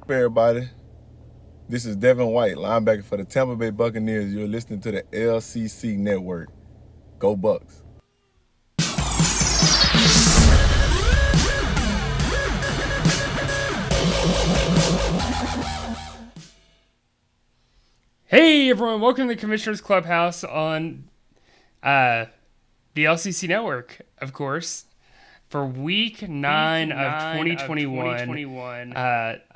Everybody, this is Devin White, linebacker for the Tampa Bay Buccaneers. You're listening to the LCC Network. Go Bucks. Hey everyone, welcome to the Commissioner's Clubhouse on the LCC Network, of course, for week 9 of 2021.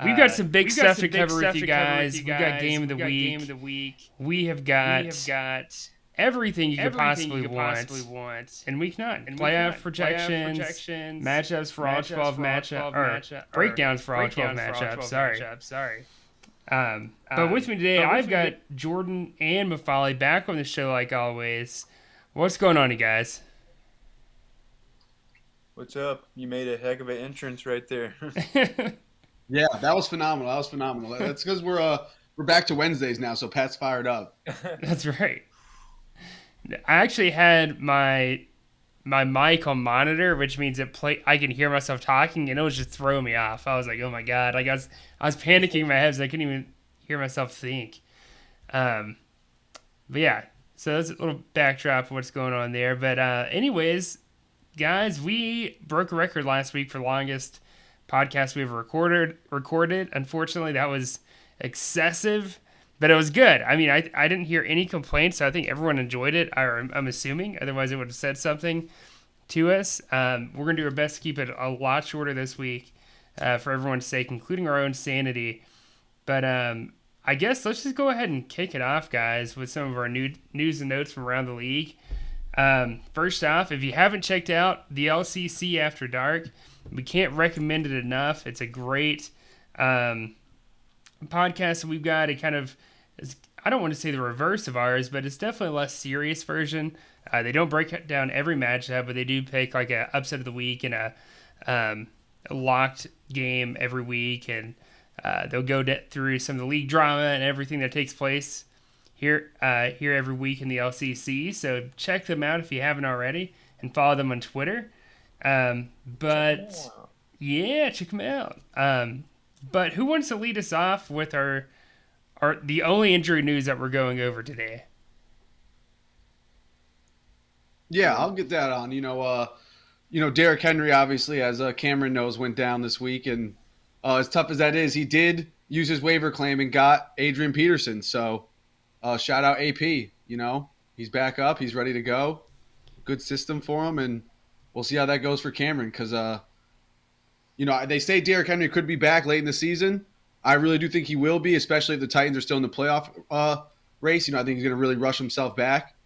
We've got some big stuff to cover with you guys. We've got Game of the Week. We have got everything you could possibly want in week 9. Playoff projections, matchups for all 12 matchups, breakdowns for all 12 matchups, sorry. But with me today, I've got Jordan and Mafali back on the show like always. What's going on, you guys? What's up? You made a heck of an entrance right there. Yeah, that was phenomenal. That's because we're back to Wednesdays now, so Pat's fired up. That's right. I actually had my mic on monitor, which means I can hear myself talking, and it was just throwing me off. I was like, oh my god! I was panicking in my head, so I couldn't even hear myself think. But yeah, so that's a little backdrop of what's going on there. But anyways, guys, we broke a record last week for the longest podcast we ever recorded. Unfortunately, that was excessive, but it was good. I mean, I didn't hear any complaints, so I think everyone enjoyed it. I'm assuming. Otherwise, it would have said something to us. We're going to do our best to keep it a lot shorter this week for everyone's sake, including our own sanity. But I guess let's just go ahead and kick it off, guys, with some of our news and notes from around the league. First off, if you haven't checked out the LCC After Dark, we can't recommend it enough. It's a great podcast that we've got. It kind of is, I don't want to say the reverse of ours, but it's definitely a less serious version. They don't break down every matchup, but they do pick like a upset of the week and a locked game every week, and they'll go through some of the league drama and everything that takes place here every week in the LCC. So check them out if you haven't already, and follow them on Twitter. Yeah, check them out. But who wants to lead us off with the only injury news that we're going over today? Yeah, I'll get that on. Derrick Henry, obviously, as Cameron knows, went down this week, and as tough as that is, he did use his waiver claim and got Adrian Peterson. So shout out AP. He's back up. He's ready to go. Good system for him, and we'll see how that goes for Cameron because, they say Derrick Henry could be back late in the season. I really do think he will be, especially if the Titans are still in the playoff race. I think he's going to really rush himself back.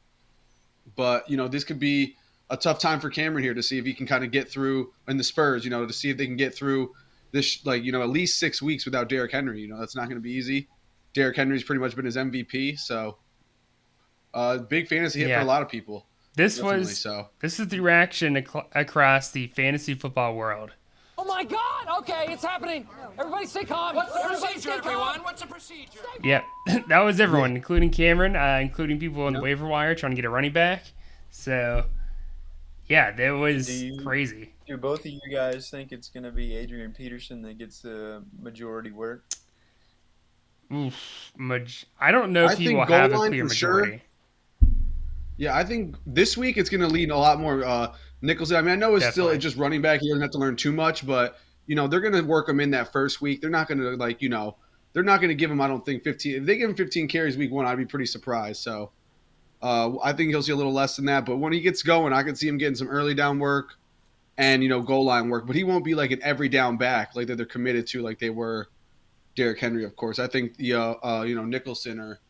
But, this could be a tough time for Cameron here to see if he can kind of get through, and the Spurs, to see if they can get through this, at least 6 weeks without Derrick Henry. That's not going to be easy. Derrick Henry's pretty much been his MVP, so big fantasy hit for a lot of people. This is the reaction across the fantasy football world. Oh my God! Okay, it's happening. Everybody stay calm. What's the procedure, everyone? What's the procedure? Yep, that was everyone, including Cameron, including people on the waiver wire trying to get a running back. So, yeah, that was crazy. Do both of you guys think it's going to be Adrian Peterson that gets the majority work? I don't know if he will have a clear majority. Sure. Yeah, I think this week it's going to lean a lot more Nicholson. I mean, I know it's still just running back. He doesn't have to learn too much, but, they're going to work him in that first week. They're not going to, they're not going to give him, I don't think, 15. If they give him 15 carries week 1, I'd be pretty surprised. So I think he'll see a little less than that. But when he gets going, I can see him getting some early down work and, goal line work. But he won't be like an every down back like that they're committed to like they were Derrick Henry, of course. I think Nicholson or,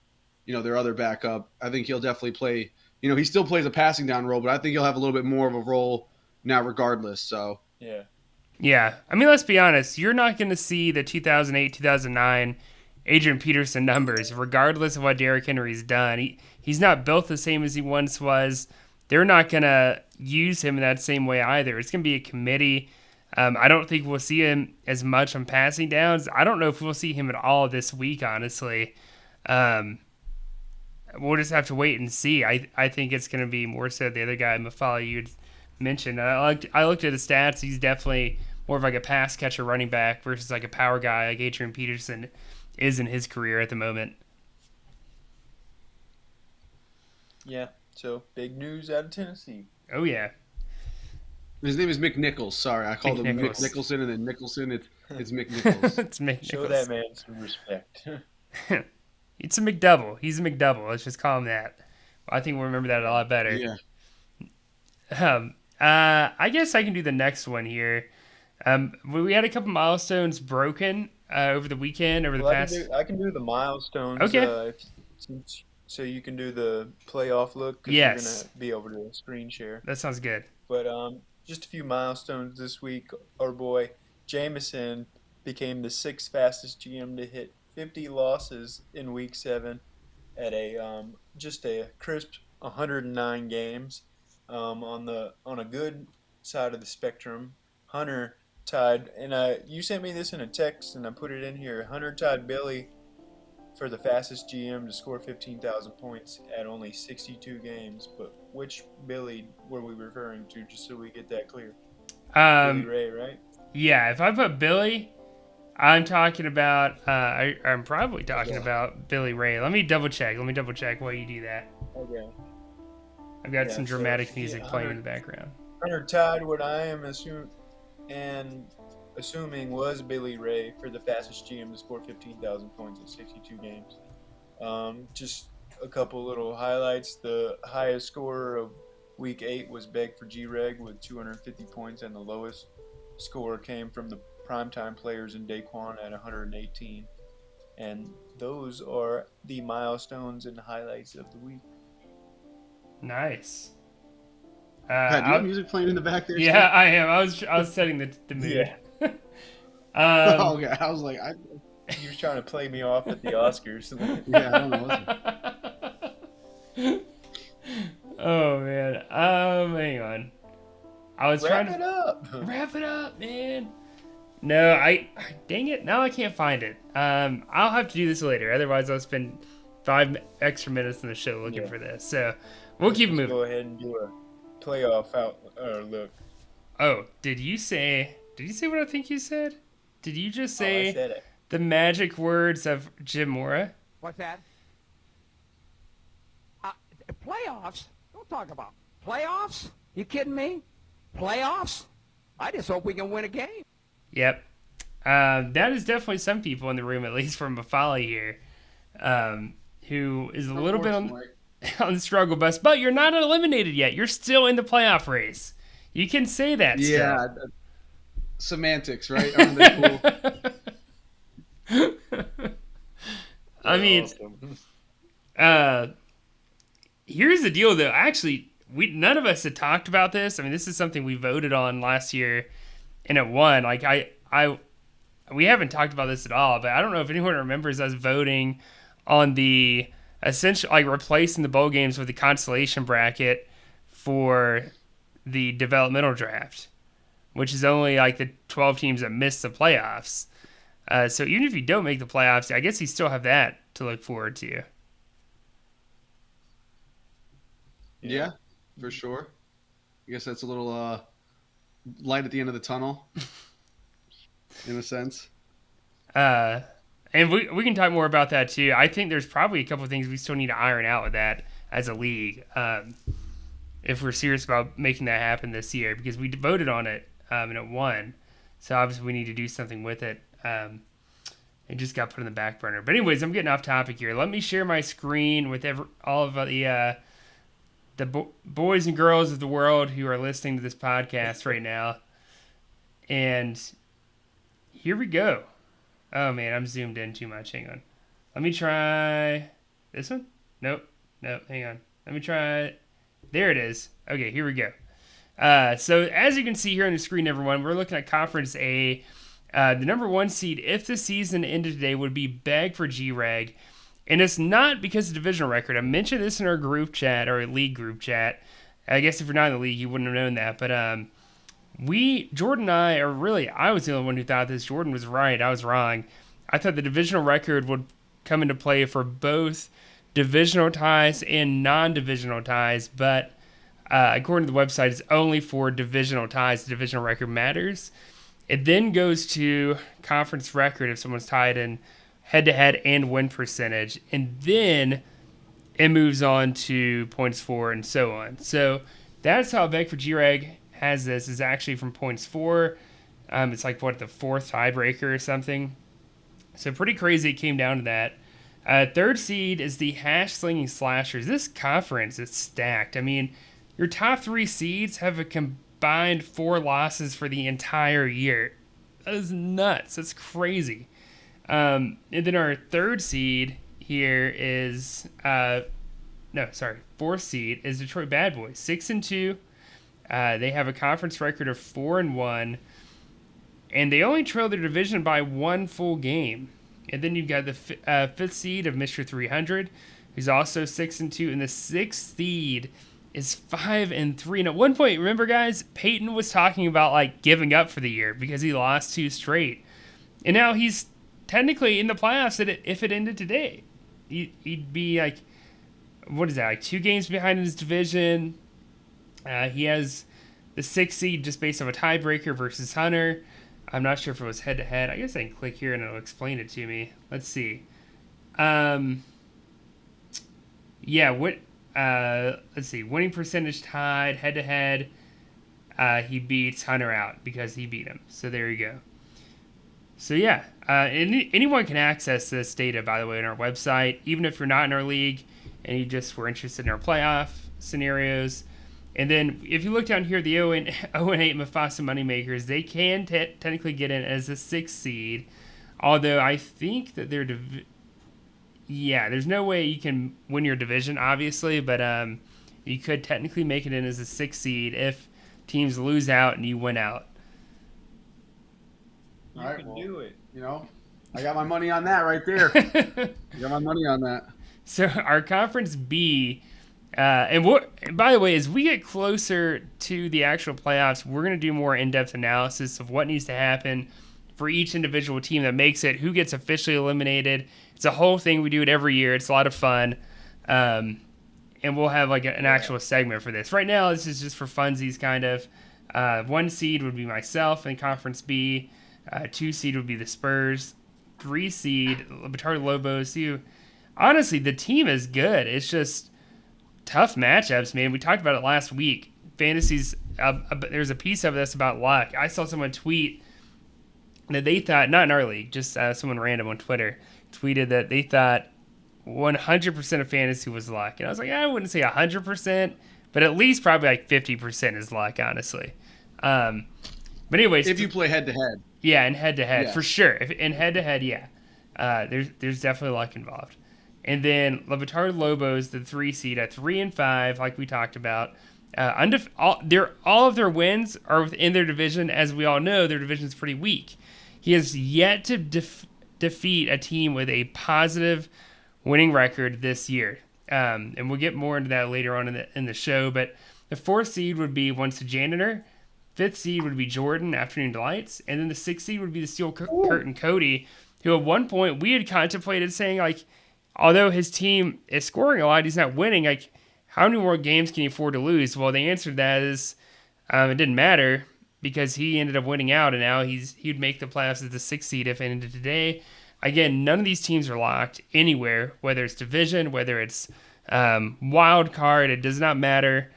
their other backup, I think he'll definitely play. He still plays a passing down role, but I think he'll have a little bit more of a role now regardless. So yeah. I mean, let's be honest. You're not going to see the 2008, 2009 Adrian Peterson numbers, regardless of what Derrick Henry's done. He's not built the same as he once was. They're not going to use him in that same way either. It's going to be a committee. I don't think we'll see him as much on passing downs. I don't know if we'll see him at all this week, honestly. We'll just have to wait and see. I think it's going to be more so the other guy, Mafali, you'd mentioned. I looked at the stats. He's definitely more of like a pass catcher running back versus like a power guy like Adrian Peterson is in his career at the moment. Yeah. So big news out of Tennessee. Oh yeah. His name is Mick Nichols. Sorry, I called him Mick Nichols. Nicholson, and then Nicholson. It's Mick Nichols. It's Mick Show Nichols. that man some respect. It's a McDouble. He's a McDouble. Let's just call him that. I think we'll remember that a lot better. Yeah. I guess I can do the next one here. We had a couple milestones broken over the weekend, over the past. I can do the milestones. Okay. So you can do the playoff look. 'Cause Yes. You're gonna be over to screen share. That sounds good. But just a few milestones this week. Our boy Jameson became the 6th fastest GM to hit 50 losses in Week 7 at just a crisp 109 games. On a good side of the spectrum, Hunter tied, and you sent me this in a text, and I put it in here. Hunter tied Billy for the fastest GM to score 15,000 points at only 62 games. But which Billy were we referring to, just so we get that clear? Billy Ray, right? Yeah, if I put Billy, I'm talking about. I'm probably talking about Billy Ray. Let me double check. While you do that. Okay. I've got some dramatic music playing in the background. Hunter tied what I am assuming was Billy Ray for the fastest GM to score 15,000 points in 62 games. Just a couple little highlights. The highest scorer of Week 8 was Beg for G-Reg with 250 points, and the lowest score came from the primetime players in Daquan at 118. And those are the milestones and highlights of the week. Nice. Pat, do you have music playing in the back there? Yeah, I am. I was setting the mood. Yeah. Okay, I was like, He was trying to play me off at the Oscars. yeah, I don't know. Oh man. Hang on. I was trying to wrap it up, man. No, I dang it. Now I can't find it. I'll have to do this later. Otherwise, I'll spend 5 extra minutes in the show looking for this. So we'll keep moving. Go ahead and do a playoff look. Oh, did you say what I think you said? Did you just say I said it. the magic words of Jim Mora? What's that? Playoffs? Don't talk about playoffs. You kidding me? Playoffs? I just hope we can win a game. Yep. That is definitely some people in the room, at least from Bafali here, who is a little bit on the struggle bus. But you're not eliminated yet. You're still in the playoff race. You can say that still. Yeah. Semantics, right? Aren't they cool? I mean, here's the deal, though. Actually, none of us had talked about this. I mean, this is something we voted on last year, and it won. Like we haven't talked about this at all, but I don't know if anyone remembers us voting on the essential, like replacing the bowl games with the consolation bracket for the developmental draft, which is only like the 12 teams that miss the playoffs. So even if you don't make the playoffs, I guess you still have that to look forward to. Yeah, for sure. I guess that's a little light at the end of the tunnel, in a sense. And we can talk more about that too. I think there's probably a couple of things we still need to iron out with that as a league, if we're serious about making that happen this year, because we voted on it and it won. So obviously we need to do something with it. It just got put in the back burner. But anyways, I'm getting off topic here. Let me share my screen with all of the boys and girls of the world who are listening to this podcast right now. And here we go. Oh, man, I'm zoomed in too much. Hang on. Let me try this one. Nope. Hang on. Let me try. There it is. Okay, here we go. So as you can see here on the screen, everyone, we're looking at Conference A. The number 1 seed, if the season ended today, would be Beg for G-Reg. And it's not because of divisional record. I mentioned this in our group chat, or league group chat. I guess if you're not in the league, you wouldn't have known that. But Jordan and I, or really, I was the only one who thought this. Jordan was right. I was wrong. I thought the divisional record would come into play for both divisional ties and non-divisional ties. But according to the website, it's only for divisional ties. The divisional record matters. It then goes to conference record if someone's tied in head-to-head and win percentage, and then it moves on to points for and so on. So that's how Beck for G-Reg has this, is actually from points for. It's like, what, the fourth tiebreaker or something? So pretty crazy it came down to that. Third seed is the Hash Slinging Slashers. This conference is stacked. I mean, your top 3 seeds have a combined 4 losses for the entire year. That is nuts. That's crazy. And then our third seed here is fourth seed is Detroit Bad Boys, 6-2. They have a conference record of 4-1, and they only trail their division by 1 full game. And then you've got the fifth seed of Mr. 300, who's also 6-2, and the sixth seed is 5-3. And at one point, remember guys, Peyton was talking about like giving up for the year because he lost 2 straight, and now he's technically in the playoffs. If it ended today, he'd be like, what is that, like 2 games behind in his division. He has the 6th seed just based on a tiebreaker versus Hunter. I'm not sure if it was head to head. I guess I can click here and it'll explain it to me. Let's see. Let's see. Winning percentage tied, head to head. He beats Hunter out because he beat him. So there you go. So yeah, anyone can access this data, by the way, on our website, even if you're not in our league and you just were interested in our playoff scenarios. And then if you look down here, the 0-8 Mufasa Moneymakers, they can technically get in as a 6th seed, although I think that there's no way you can win your division, obviously, but you could technically make it in as a 6th seed if teams lose out and you win out. You can do it. You know, I got my money on that right there. I got my money on that. So our Conference B, and by the way, as we get closer to the actual playoffs, we're going to do more in-depth analysis of what needs to happen for each individual team that makes it, who gets officially eliminated. It's a whole thing. We do it every year. It's a lot of fun. And we'll have like an actual segment for this. Right now, this is just for funsies, kind of. 1 seed would be myself in Conference B. 2 seed would be the Spurs. 3 seed, Batard Lobos. Honestly, the team is good. It's just tough matchups, man. We talked about it last week. Fantasies, there's a piece of this about luck. I saw someone tweet that they thought, not in our league, just someone random on Twitter, tweeted that they thought 100% of fantasy was luck. And I was like, I wouldn't say 100%, but at least probably like 50% is luck, honestly. But anyways. If you play head-to-head. Yeah, in head-to-head, yeah. For sure. In head-to-head, yeah. There's definitely luck involved. And then Batard Lobos, the 3 seed, at 3-5, like we talked about. All of their wins are within their division. As we all know, their division is pretty weak. He has yet to defeat a team with a positive winning record this year. And we'll get more into that later on in the show. But the 4th seed would be Once a Janitor. 5th seed would be Jordan, Afternoon Delights. And then the 6th seed would be the Steel Curtain Cody, who at one point we had contemplated saying, like, although his team is scoring a lot, he's not winning. Like, how many more games can he afford to lose? Well, the answer to that is it didn't matter because he ended up winning out, and now he'd make the playoffs as the 6th seed if it ended today. Again, none of these teams are locked anywhere, whether it's division, whether it's wild card. It does not matter.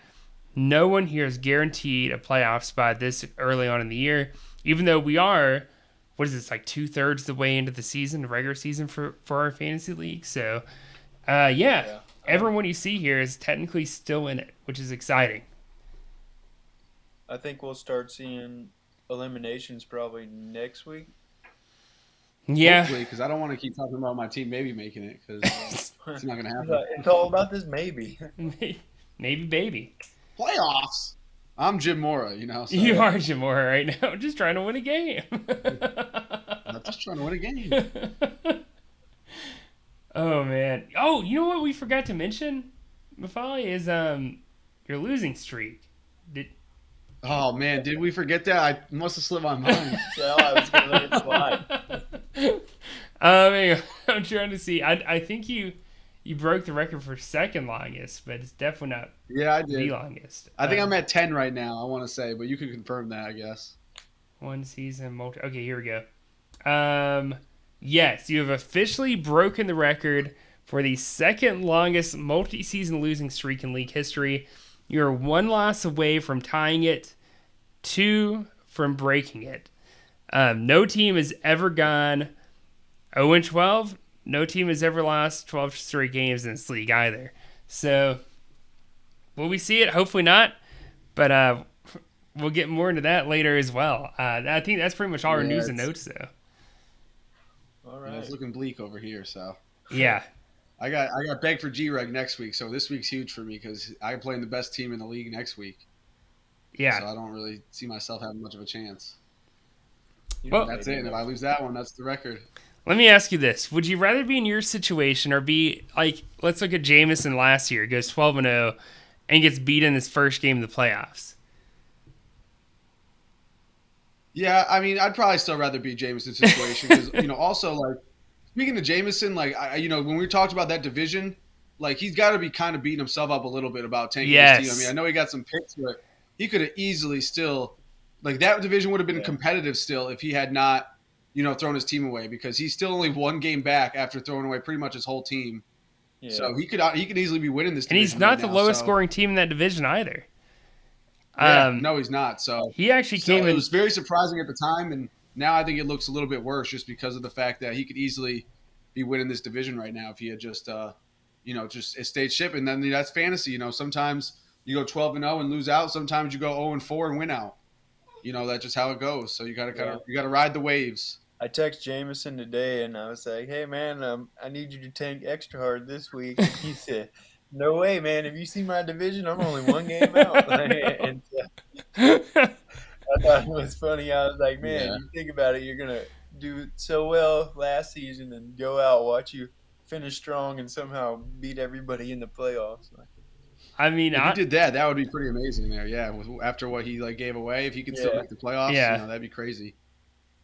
No one here is guaranteed a playoff spot this early on in the year, even though we are, what is this, like 2/3 the way into the season, the regular season for our fantasy league. So, everyone you see here is technically still in it, which is exciting. I think we'll start seeing eliminations probably next week. Yeah. Hopefully, because I don't want to keep talking about my team maybe making it, because it's not going to happen. It's all about this maybe. Maybe baby. Playoffs. I'm Jim Mora, So. You are Jim Mora right now. I'm just trying to win a game. I'm just trying to win a game. Oh, man. Oh, you know what we forgot to mention, Mafali, is your losing streak. Oh, man, did we forget that? I must have slipped my mind. Yeah, I was going to let it slide. I'm trying to see. I think you broke the record for second longest, but it's definitely not I did. the longest. I think I'm at 10 right now, I want to say, but you can confirm that, I guess. One season multi. Okay, here we go. Yes, you have officially broken the record for the second longest multi-season losing streak in league history. You're one loss away from tying it, two from breaking it. No team has ever gone 0-12. No team has ever lost 12 straight games in this league either. So, will we see it? Hopefully not. But we'll get more into that later as well. I think that's pretty much all our news and notes, though. All Yeah, right. it's looking bleak over here, so. Yeah. I got begged for G-Reg next week, so this week's huge for me because I'm playing the best team in the league next week. Yeah. So I don't really see myself having much of a chance. Well, That's it. And if I lose that one, that's the record. Let me ask you this. Would you rather be in your situation or be like, let's look at Jameson last year. He goes 12-0 and gets beat in his first game of the playoffs. Yeah, I mean, I'd probably still rather be Jameson's situation because, also, like, speaking of Jameson, like, when we talked about that division, like, he's got to be kind of beating himself up a little bit about tanking his team. I mean, I know he got some picks, but he could have easily still, like, that division would have been competitive still if he had not, thrown his team away because he's still only one game back after throwing away pretty much his whole team. Yeah. So he could easily be winning this division. And he's not the lowest scoring team in that division either. Yeah, no, he's not. So he actually It was very surprising at the time, and now I think it looks a little bit worse just because of the fact that he could easily be winning this division right now if he had just, just stayed shipping. Then that's fantasy. Sometimes you go 12-0 and lose out. Sometimes you go 0-4 and win out. That's just how it goes. So you got to ride the waves. I text Jameson today and I was like, "Hey man, I need you to tank extra hard this week." And he said, "No way, man. If you see my division, I'm only one game out." And I thought it was funny. I was like, "Man, you think about it, you're gonna do so well last season and go out, watch you finish strong, and somehow beat everybody in the playoffs." I mean, if he did that would be pretty amazing there. Yeah, after what he gave away, if he could still make the playoffs, that'd be crazy.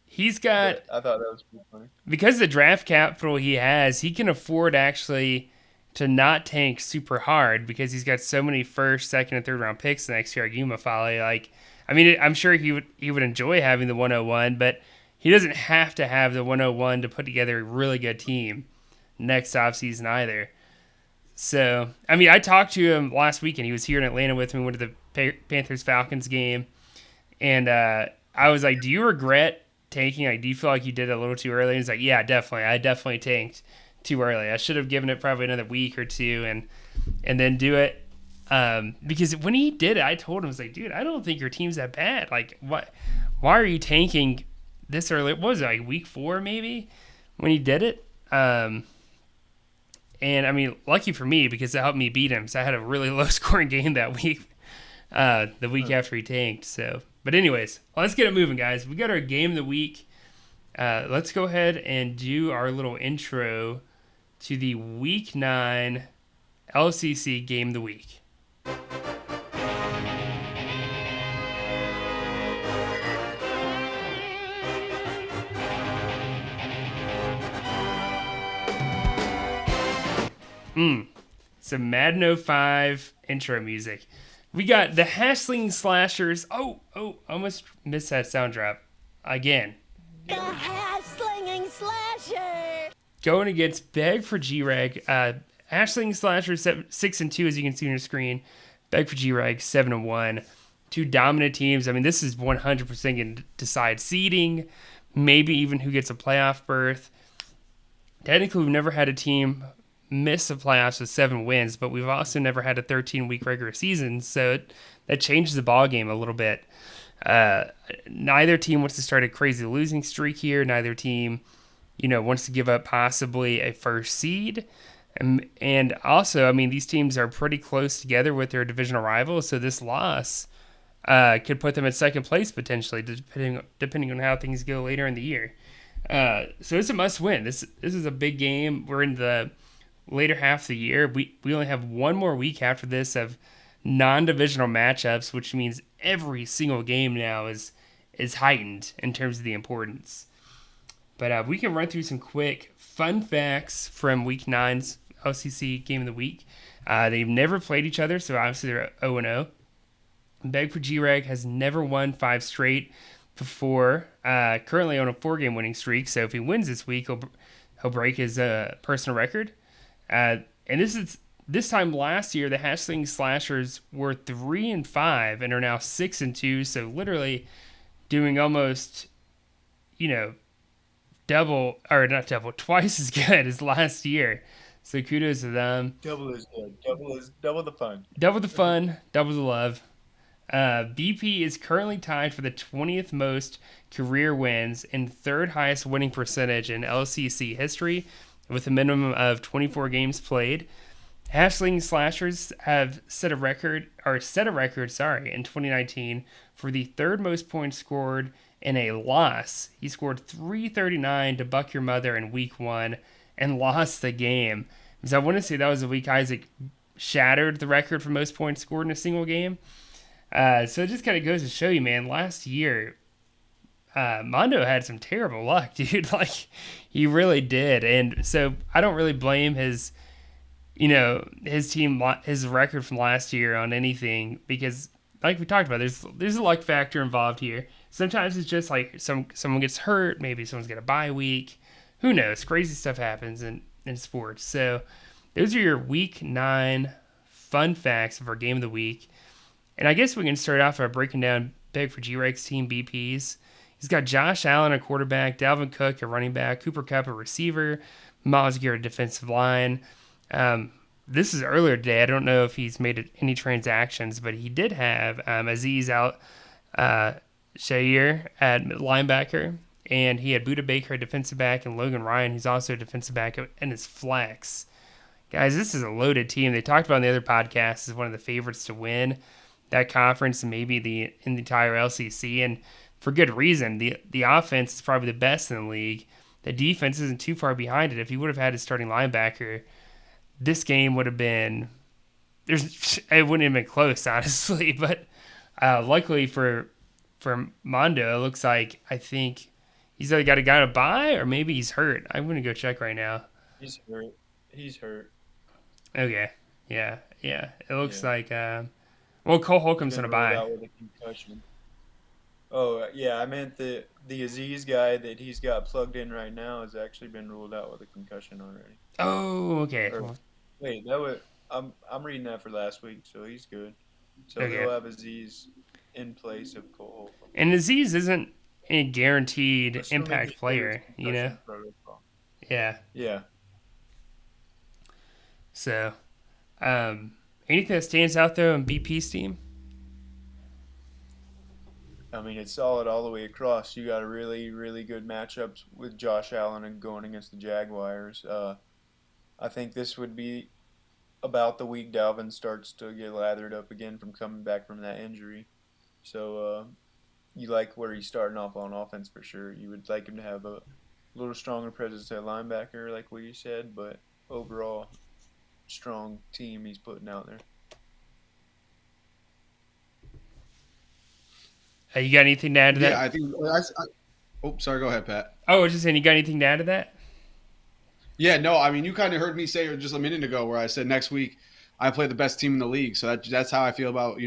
He's got. I thought that was pretty funny because of the draft capital he has. He can afford actually to not tank super hard because he's got so many first, second, and third round picks next year. I'm sure he would enjoy having the 101, but he doesn't have to have the 101 to put together a really good team next offseason either. So, I talked to him last weekend. He was here in Atlanta with me, went to the Panthers-Falcons game, and I was like, "Do you regret tanking? Like, do you feel like you did it a little too early?" And he's like, "Yeah, definitely. I definitely tanked too early. I should have given it probably another week or two and then do it." Because when he did it, I told him, I was like, "Dude, I don't think your team's that bad. Like, what? Why are you tanking this early?" What was it, like week 4 maybe when he did it? And lucky for me because it helped me beat him. So I had a really low scoring game that week, the week after he tanked. So, but anyways, let's get it moving, guys. We got our game of the week. Let's go ahead and do our little intro to the Week 9 LCC Game of the Week. Some Madden 05 intro music. We got the Hassling Slashers. Oh, almost missed that sound drop again. The Hash-slinging Slasher! Going against Beg for G-Reg. Hash-slinging Slasher 6-2, as you can see on your screen. Beg for G-Reg 7-1. Two dominant teams. This is 100% going to decide seeding, maybe even who gets a playoff berth. Technically, we've never had a team miss the playoffs with 7 wins, but we've also never had a 13-week regular season, so that changes the ball game a little bit. Neither team wants to start a crazy losing streak here. Neither team, wants to give up possibly a first seed. And also, these teams are pretty close together with their divisional rivals, so this loss could put them at second place potentially, depending on how things go later in the year. So it's a must-win. This is a big game. We're in the later half of the year. We only have one more week after this of non-divisional matchups, which means every single game now is heightened in terms of the importance. But we can run through some quick fun facts from Week 9's LCC Game of the Week. They've never played each other, so obviously they're 0-0. Beg for G-Reg has never won 5 straight. before. Currently on a 4-game winning streak. So if he wins this week, he'll break his personal record. And this time last year, the Hashling Slashers were 3-5 and are now 6-2. So literally doing almost, twice as good as last year. So kudos to them. Double is good. Double the fun. Double the fun, double the love. BP is currently tied for the 20th most career wins and third highest winning percentage in LCC history, with a minimum of 24 games played. Hashling Slashers have set a record in 2019 for the third most points scored in a loss. He scored 339 to buck your mother in week 1 and lost the game. Because I want to say that was the week Isaac shattered the record for most points scored in a single game. So it just kind of goes to show you, man, last year, Mondo had some terrible luck, dude. Like, he really did. And so I don't really blame his team, his record from last year on anything, because like we talked about, there's a luck factor involved here. Sometimes it's just like someone gets hurt, maybe someone's got a bye week. Who knows? Crazy stuff happens in sports. So those are your week 9 fun facts of our game of the week. And I guess we can start off by breaking down big for G-Reg's team BPs. He's got Josh Allen, a quarterback, Dalvin Cook, a running back, Cooper Kupp, a receiver, Myles Garrett, a defensive line. This is earlier today. I don't know if he's made any transactions, but he did have Aziz out, Shair at linebacker, and he had Buda Baker, a defensive back, and Logan Ryan, who's also a defensive back, and his flex. Guys, this is a loaded team. They talked about in the other podcast as one of the favorites to win that conference and maybe the entire LCC, and for good reason. The offense is probably the best in the league. The defense isn't too far behind it. If he would have had his starting linebacker, this game would have been it wouldn't have been close, honestly. But luckily for Mondo, it looks like, I think he's either got a guy to buy or maybe he's hurt. I'm gonna go check right now. He's hurt. Okay. Yeah. It looks like Cole Holcomb's gonna buy. Out with a concussion. Oh yeah, I meant the Aziz guy that he's got plugged in right now has actually been ruled out with a concussion already. Oh, okay. Wait, that was I'm reading that for last week, so he's good. So Okay. he'll have Aziz in place of Cole Holcomb. And Aziz isn't a guaranteed Assuming impact he player, clears you know? concussion protocol. Yeah. Yeah. So, anything that stands out though in BP's team? I mean, it's solid all the way across. You got a really, really good matchups with Josh Allen and going against the Jaguars. I think this would be about the week Dalvin starts to get lathered up again from coming back from that injury. So you like where he's starting off on offense for sure. You would like him to have a little stronger presence at linebacker, like what you said, but overall, strong team he's putting out there. You got anything to add to that? Yeah, I think. Sorry. Go ahead, Pat. Oh, I was just saying, you got anything to add to that? Yeah, no, I mean, you kind of heard me say just a minute ago where I said next week I play the best team in the league. So that's how I feel about,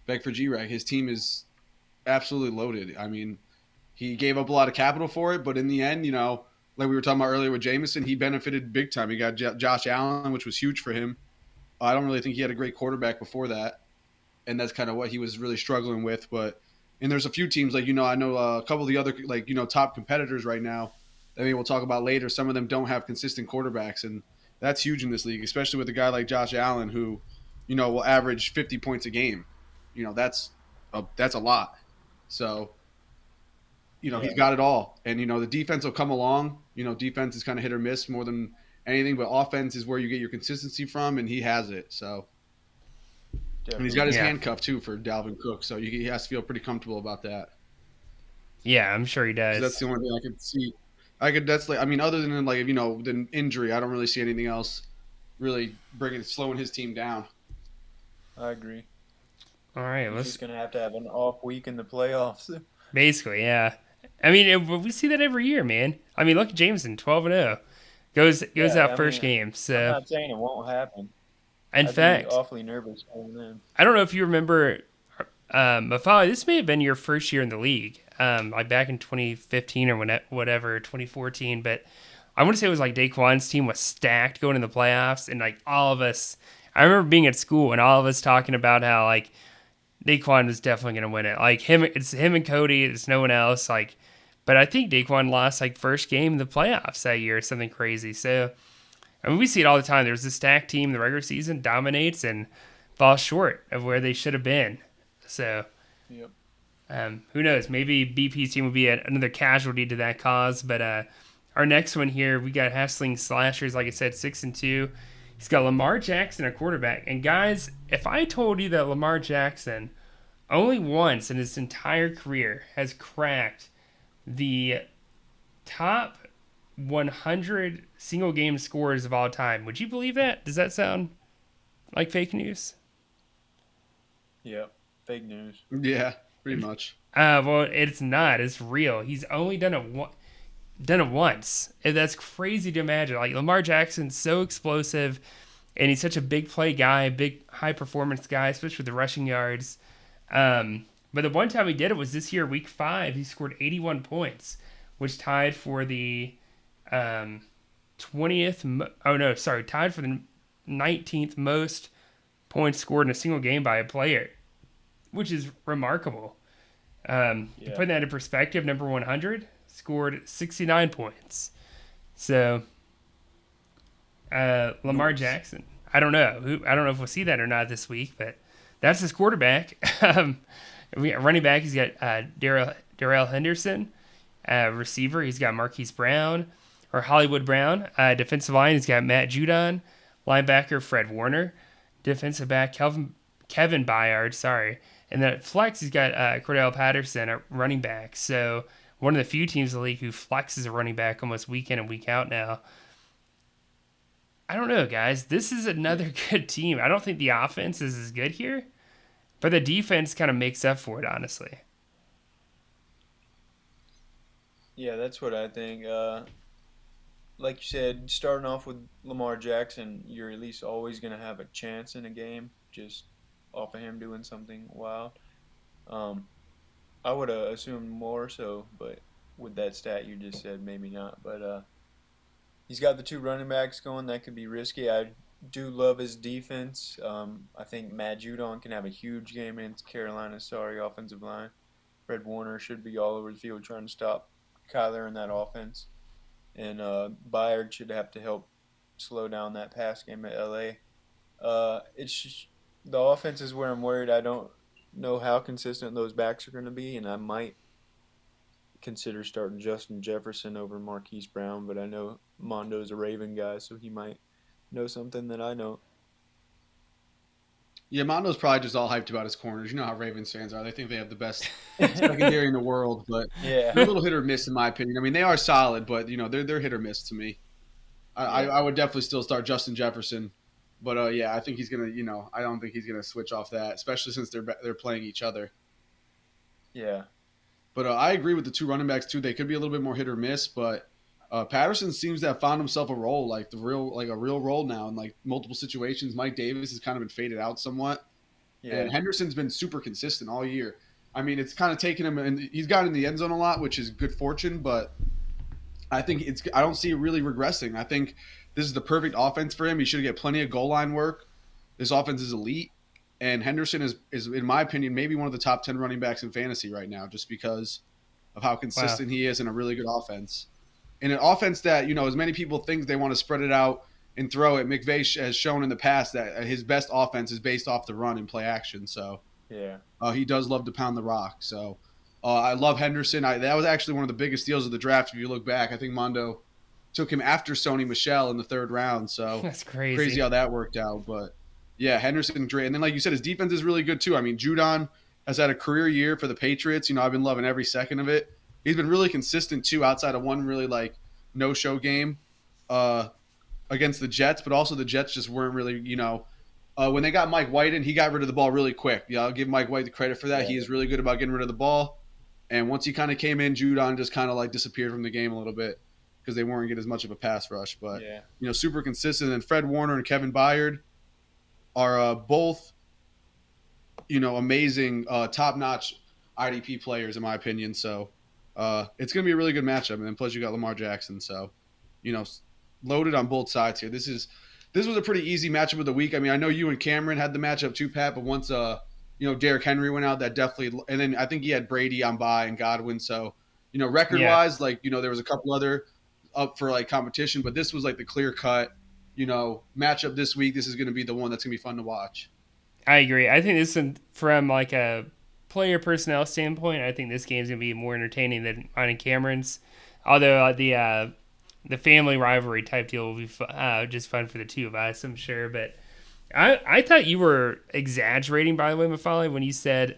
Beck for G-Reg. His team is absolutely loaded. I mean, he gave up a lot of capital for it, but in the end, like we were talking about earlier with Jameson, he benefited big time. He got Josh Allen, which was huge for him. I don't really think he had a great quarterback before that, and that's kind of what he was really struggling with. And there's a few teams, like, I know a couple of the other, like, top competitors right now that maybe we'll talk about later. Some of them don't have consistent quarterbacks, and that's huge in this league, especially with a guy like Josh Allen who, will average 50 points a game. That's a lot. So, he's got it all. And, the defense will come along. Defense is kind of hit or miss more than anything, but offense is where you get your consistency from, and he has it. So, and he's got his handcuff, too, for Dalvin Cook. So he has to feel pretty comfortable about that. Yeah, I'm sure he does. That's the only thing I could see. Other than than injury, I don't really see anything else really slowing his team down. I agree. All right, He's just going to have an off week in the playoffs. Basically, yeah. I mean, we see that every year, man. I mean, look at Jameson, 12-0. Goes out first game. So I'm not saying it won't happen. In fact, I'd be awfully nervous going in. I don't know if you remember, Mafali, this may have been your first year in the league. like back in 2015 or whatever, 2014. But I want to say it was like Daquan's team was stacked going in the playoffs, and like all of us, I remember being at school and all of us talking about how like Daquan was definitely going to win it. Like it's him and Cody. It's no one else. Like, but I think Daquan lost like first game in the playoffs that year, or something crazy. So I mean, we see it all the time. There's a stacked team. The regular season dominates and falls short of where they should have been. So, Yep. who knows? Maybe BP's team will be another casualty to that cause. But our next one here, we got Hassling Slashers. Like I said, 6-2. He's got Lamar Jackson, a quarterback. And guys, if I told you that Lamar Jackson only once in his entire career has cracked the top 100 single game scores of all time, would you believe that? Does that sound like fake news? Yep. Fake news. Yeah, pretty much. Well, it's not. It's real. He's only done it once. And that's crazy to imagine. Like Lamar Jackson's so explosive, and he's such a big play guy, big high performance guy, especially with the rushing yards. But the one time he did it was this year, week 5. He scored 81 points, which tied for the 20th. Tied for the 19th most points scored in a single game by a player, which is remarkable. To put that in perspective, number 100 scored 69 points. So, Lamar Jackson. I don't know. I don't know if we'll see that or not this week, but that's his quarterback. Running back, he's got Darrell Henderson. Receiver, he's got Marquise Brown or Hollywood Brown. Defensive line, he's got Matt Judon. Linebacker, Fred Warner. Defensive back, Kevin Byard. Sorry. And then at flex, he's got Cordell Patterson at running back. So one of the few teams in the league who flexes a running back almost week in and week out now. I don't know, guys. This is another good team. I don't think the offense is as good here, but the defense kind of makes up for it, honestly. Yeah, that's what I think. Like you said, starting off with Lamar Jackson, you're at least always going to have a chance in a game just off of him doing something wild. I would assume more so, but with that stat you just said, maybe not. But he's got the 2 running backs going. That could be risky. I do love his defense. I think Matt Judon can have a huge game against Carolina's sorry offensive line. Fred Warner should be all over the field trying to stop Kyler in that offense. And Byard should have to help slow down that pass game at LA. It's just, the offense is where I'm worried. I don't know how consistent those backs are going to be, and I might consider starting Justin Jefferson over Marquise Brown, but I know Mondo's a Raven guy, so he might know something that I know. Yeah, Mondo's probably just all hyped about his corners. You know how Ravens fans are. They think they have the best secondary in the world, but Yeah. they're a little hit or miss in my opinion. I mean, they are solid, but they're hit or miss to me. I would definitely still start Justin Jefferson, but yeah, I think he's gonna. I don't think he's gonna switch off that, especially since they're playing each other. Yeah. But I agree with the 2 running backs too. They could be a little bit more hit or miss, but Patterson seems to have found himself a role, like a real role now in like multiple situations. Mike Davis has kind of been faded out somewhat, and Henderson's been super consistent all year. I mean, it's kind of taken him, and he's gotten in the end zone a lot, which is good fortune. But I think I don't see it really regressing. I think this is the perfect offense for him. He should get plenty of goal line work. This offense is elite. And Henderson is, in my opinion, maybe one of the top 10 running backs in fantasy right now, just because of how consistent he is in a really good offense. In an offense that, as many people think they want to spread it out and throw it, McVay has shown in the past that his best offense is based off the run and play action. So he does love to pound the rock. So I love Henderson. That was actually one of the biggest deals of the draft. If you look back, I think Mondo took him after Sony Michel in the 3rd round. So that's crazy. Crazy how that worked out, but. Yeah, Henderson, great. And then, like you said, his defense is really good, too. I mean, Judon has had a career year for the Patriots. I've been loving every second of it. He's been really consistent, too, outside of one really, no-show game against the Jets. But also the Jets just weren't really, when they got Mike White in, he got rid of the ball really quick. Yeah, I'll give Mike White the credit for that. Yeah. He is really good about getting rid of the ball. And once he kind of came in, Judon just kind of, disappeared from the game a little bit because they weren't getting as much of a pass rush. But, super consistent. And Fred Warner and Kevin Byard are both, amazing, top-notch IDP players in my opinion. So it's going to be a really good matchup. And then plus you got Lamar Jackson. So, loaded on both sides here. This was a pretty easy matchup of the week. I mean, I know you and Cameron had the matchup too, Pat, but once Derrick Henry went out, that definitely, and then I think he had Brady on bye and Godwin. So, record wise, there was a couple other up for like competition, but this was like the clear cut, matchup this week. This is going to be the one that's going to be fun to watch. I agree. I think this is from like a player personnel standpoint. I think this game's gonna be more entertaining than mine and Cameron's. Although the family rivalry type deal will be just fun for the two of us, I'm sure. But I thought you were exaggerating, by the way, Mafali, when you said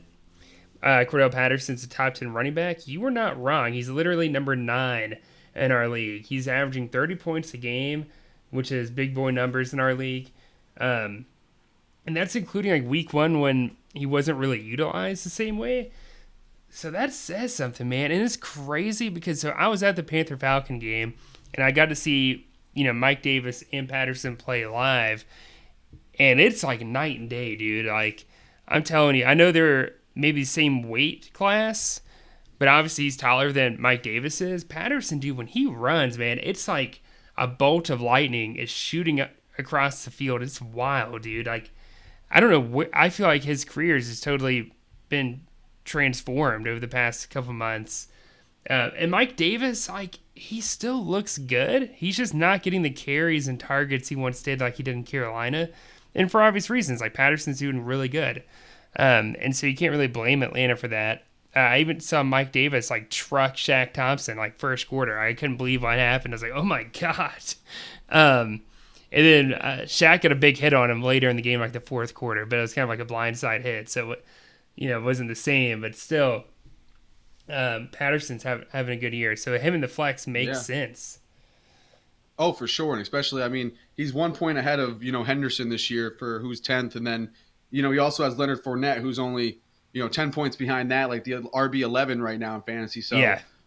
Cordell Patterson's a top 10 running back. You were not wrong. He's literally number 9 in our league. He's averaging 30 points a game, which is big boy numbers in our league. And that's including like week 1 when he wasn't really utilized the same way. So that says something, man. And it's crazy because I was at the Panther-Falcon game and I got to see, Mike Davis and Patterson play live. And it's like night and day, dude. Like, I'm telling you, I know they're maybe the same weight class, but obviously he's taller than Mike Davis is. Patterson, dude, when he runs, man, it's like a bolt of lightning is shooting across the field. It's wild, dude. Like, I don't know. I feel like his career has just totally been transformed over the past couple months. And Mike Davis, like, he still looks good. He's just not getting the carries and targets he once did like he did in Carolina. And for obvious reasons, like Patterson's doing really good. And so you can't really blame Atlanta for that. I even saw Mike Davis like truck Shaq Thompson like first quarter. I couldn't believe what happened. I was like, oh my God. And then Shaq got a big hit on him later in the game, like the fourth quarter, but it was kind of like a blindside hit. So, it wasn't the same, but still, Patterson's having a good year. So him in the flex makes sense. Oh, for sure. And especially, I mean, he's 1 point ahead of, Henderson this year for who's 10th. And then, he also has Leonard Fournette, who's only, 10 points behind that, like the RB11 right now in fantasy. So,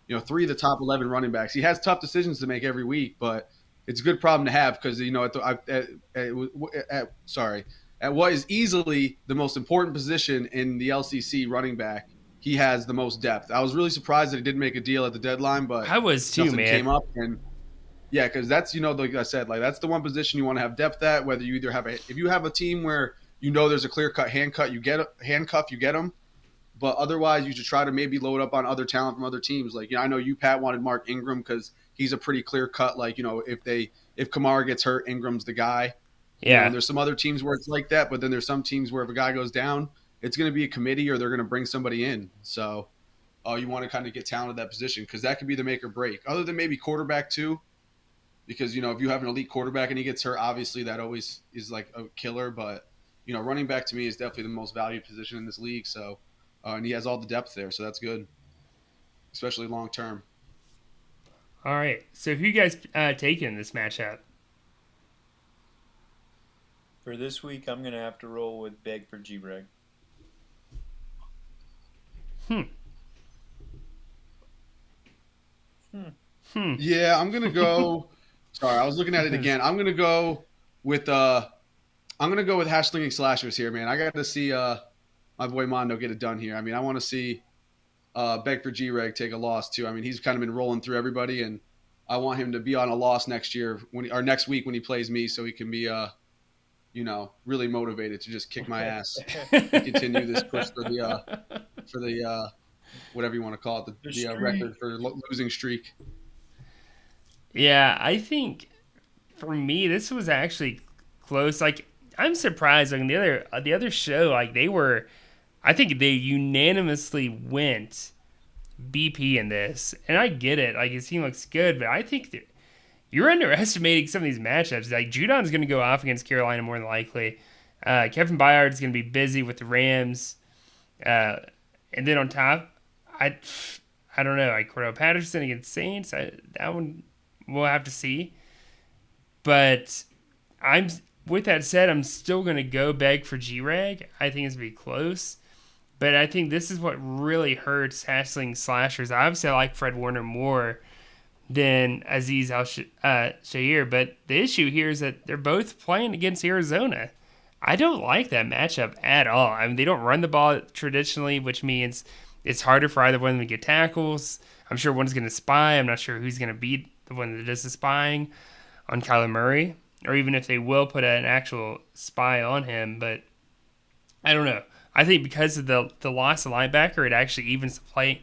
3 of the top 11 running backs. He has tough decisions to make every week, but it's a good problem to have because, at what is easily the most important position in the LCC running back, he has the most depth. I was really surprised that he didn't make a deal at the deadline, but I was too, man. Came up and yeah, because that's like I said, like that's the one position you want to have depth at. Whether you either if you have a team where there's a clear cut handcuff, you get them, but otherwise you should try to maybe load up on other talent from other teams. Like I know you, Pat, wanted Mark Ingram because he's a pretty clear cut. Like if Kamara gets hurt, Ingram's the guy. Yeah. And there's some other teams where it's like that, but then there's some teams where if a guy goes down, it's going to be a committee or they're going to bring somebody in. So you want to kind of get talent at that position because that could be the make or break. Other than maybe quarterback too, because if you have an elite quarterback and he gets hurt, obviously that always is like a killer. But running back to me is definitely the most valued position in this league. So and he has all the depth there, so that's good, especially long term. All right. So who you guys taking in this matchup? For this week, I'm going to have to roll with Beg for G-Reg. Yeah, I'm going to go – sorry, I was looking at it again. I'm going to go with hash slinging slashers here, man. I got to see my boy Mondo get it done here. I mean, I want to see Beg for G-Reg take a loss too. I mean, he's kind of been rolling through everybody, and I want him to be on a loss next week when he plays me, so he can be really motivated to just kick my ass and continue this push for the whatever you want to call it, the record for losing streak. Yeah, I think for me this was actually close. Like I'm surprised. Like the other show, like I think they unanimously went BP in this, and I get it. Like his team looks good, but I think you're underestimating some of these matchups. Like Judon's going to go off against Carolina more than likely. Kevin Byard's going to be busy with the Rams, and then on top, I don't know. Like Cordell Patterson against Saints, that one we'll have to see. But with that said, I'm still going to go Beg for G-Reg. I think it's going to be close. But I think this is what really hurts hash-slinging slashers. Obviously, I like Fred Warner more than Azeez Al-Shaair. But the issue here is that they're both playing against Arizona. I don't like that matchup at all. I mean, they don't run the ball traditionally, which means it's harder for either one of them to get tackles. I'm sure one's going to spy. I'm not sure who's going to be the one that does the spying on Kyler Murray, or even if they will put an actual spy on him. But I don't know. I think because of the loss of linebacker, it actually evens the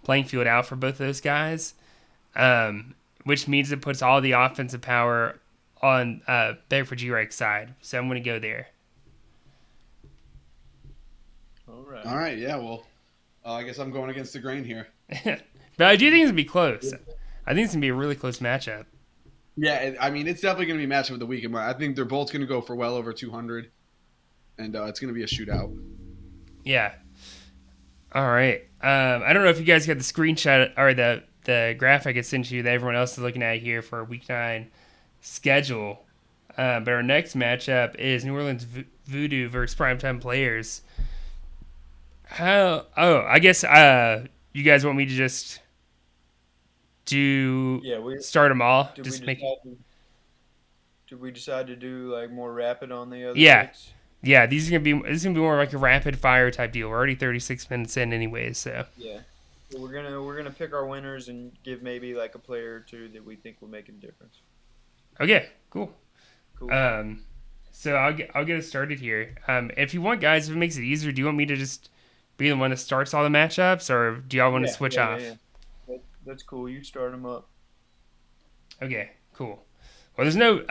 playing field out for both those guys, which means it puts all the offensive power on Bedford G-Rex side. So I'm going to go there. All right. All right, yeah, well, I guess I'm going against the grain here. But I do think it's going to be close. I think it's going to be a really close matchup. Yeah, I mean, it's definitely going to be a matchup of the weekend. I think they're both going to go for well over 200, and it's going to be a shootout. Yeah. All right. I don't know if you guys got the screenshot or the graphic I sent you that everyone else is looking at here for a Week 9 schedule. But our next matchup is New Orleans Voodoo versus Primetime Players. I guess you guys want me to just start them all? Did we decide to do like more rapid on the other picks? Yeah, this is gonna be more like a rapid fire type deal. We're already 36 minutes in anyways, so yeah. So we're gonna pick our winners and give maybe like a player or two that we think will make a difference. Okay, cool. Cool. So I'll get us started here. If you want, guys, if it makes it easier, do you want me to just be the one that starts all the matchups, or do y'all want to switch off? Yeah. That's cool. You start them up. Okay, cool. Well, there's no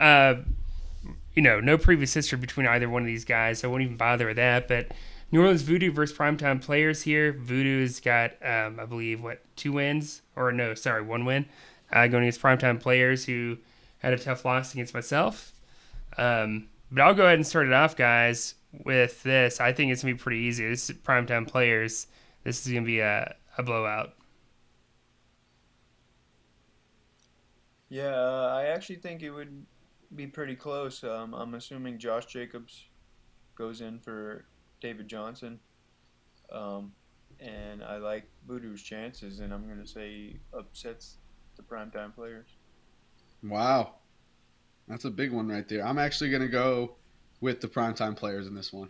no previous history between either one of these guys, so I won't even bother with that. But New Orleans Voodoo versus Primetime Players here. Voodoo's got, I believe, 2 wins? Or no, sorry, 1 win. Going against Primetime Players, who had a tough loss against myself. But I'll go ahead and start it off, guys, with this. I think it's going to be pretty easy. This is Primetime Players. This is going to be a blowout. Yeah, I actually think it would be pretty close. I'm assuming Josh Jacobs goes in for David Johnson. And I like Voodoo's chances, and I'm going to say he upsets the Primetime Players. Wow. That's a big one right there. I'm actually going to go with the Primetime Players in this one.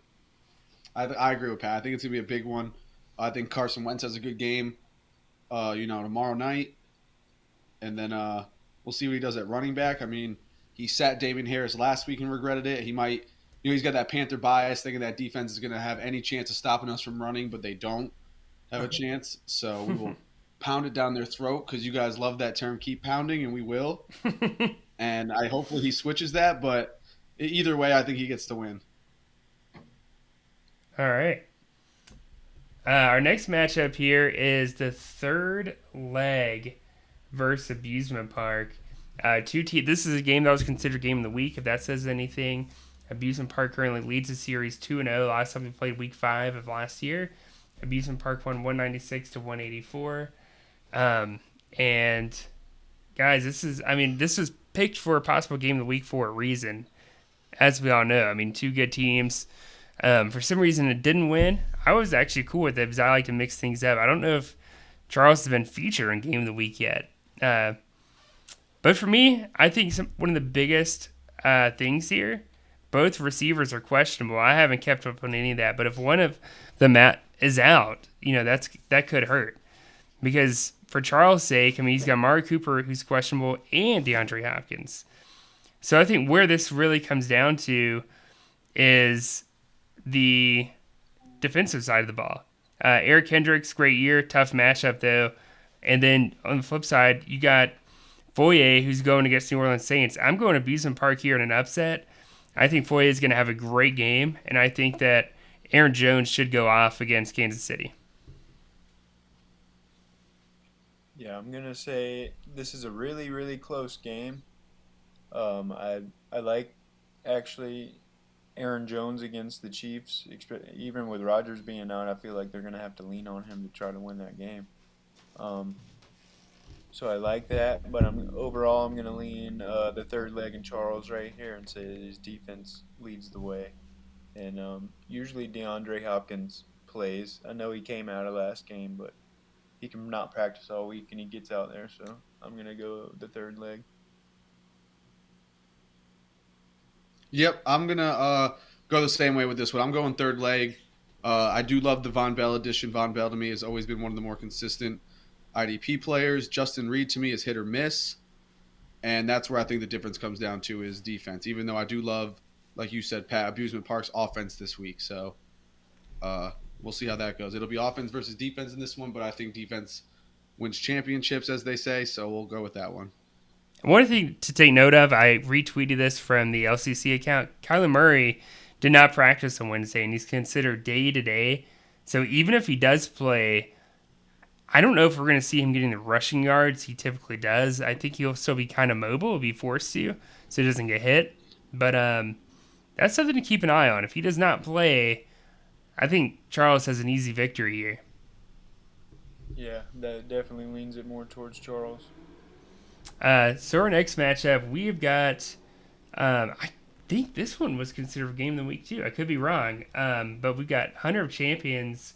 I agree with Pat. I think it's going to be a big one. I think Carson Wentz has a good game, tomorrow night. And then we'll see what he does at running back. I mean, he sat Damien Harris last week and regretted it. He might, he's got that Panther bias, thinking that defense is going to have any chance of stopping us from running, but they don't have a chance. So we will pound it down their throat because you guys love that term, keep pounding, and we will. And hopefully he switches that, but either way, I think he gets the win. All right. Our next matchup here is the third leg versus Abusement Park. This is a game that was considered game of the week, if that says anything. Abusement Park currently leads the series 2-0. Last time we played week 5 of last year, Abusement Park won 196 to 184. And guys, this was picked for a possible game of the week for a reason. As we all know, 2 good teams. For some reason, it didn't win. I was actually cool with it because I like to mix things up. I don't know if Charles has been featured in game of the week yet. But for me, I think one of the biggest things here, both receivers are questionable. I haven't kept up on any of that, but if one of them is out, that could hurt. Because for Charles' sake, he's got Amari Cooper, who's questionable, and DeAndre Hopkins. So I think where this really comes down to is the defensive side of the ball. Eric Hendricks, great year, tough matchup though. And then on the flip side, you got Foye, who's going against New Orleans Saints. I'm going to Abusement Park here in an upset. I think Foye is going to have a great game, and I think that Aaron Jones should go off against Kansas City. Yeah, I'm going to say this is a really, really close game. I like, actually, Aaron Jones against the Chiefs. Even with Rodgers being out, I feel like they're going to have to lean on him to try to win that game. So I like that, but overall I'm going to lean the third leg in Charles right here and say that his defense leads the way. And usually DeAndre Hopkins plays. I know he came out of last game, but he can not practice all week and he gets out there. So I'm going to go the third leg. Yep, I'm going to go the same way with this one. I'm going third leg. I do love the Von Bell addition. Von Bell to me has always been one of the more consistent IDP players. Justin Reed to me is hit or miss. And that's where I think the difference comes down to is defense, even though I do love, like you said, Pat, Abusement Park's offense this week. So we'll see how that goes. It'll be offense versus defense in this one, but I think defense wins championships, as they say. So we'll go with that one. One thing to take note of, I retweeted this from the LCC account. Kyler Murray did not practice on Wednesday, and he's considered day-to-day. So even if he does play, I don't know if we're going to see him getting the rushing yards he typically does. I think he'll still be kind of mobile, will be forced to, so he doesn't get hit. But that's something to keep an eye on. If he does not play, I think Charles has an easy victory here. Yeah, that definitely leans it more towards Charles. So our next matchup, we've got, I think this one was considered game of the week too. I could be wrong, but we've got Hunter of Champions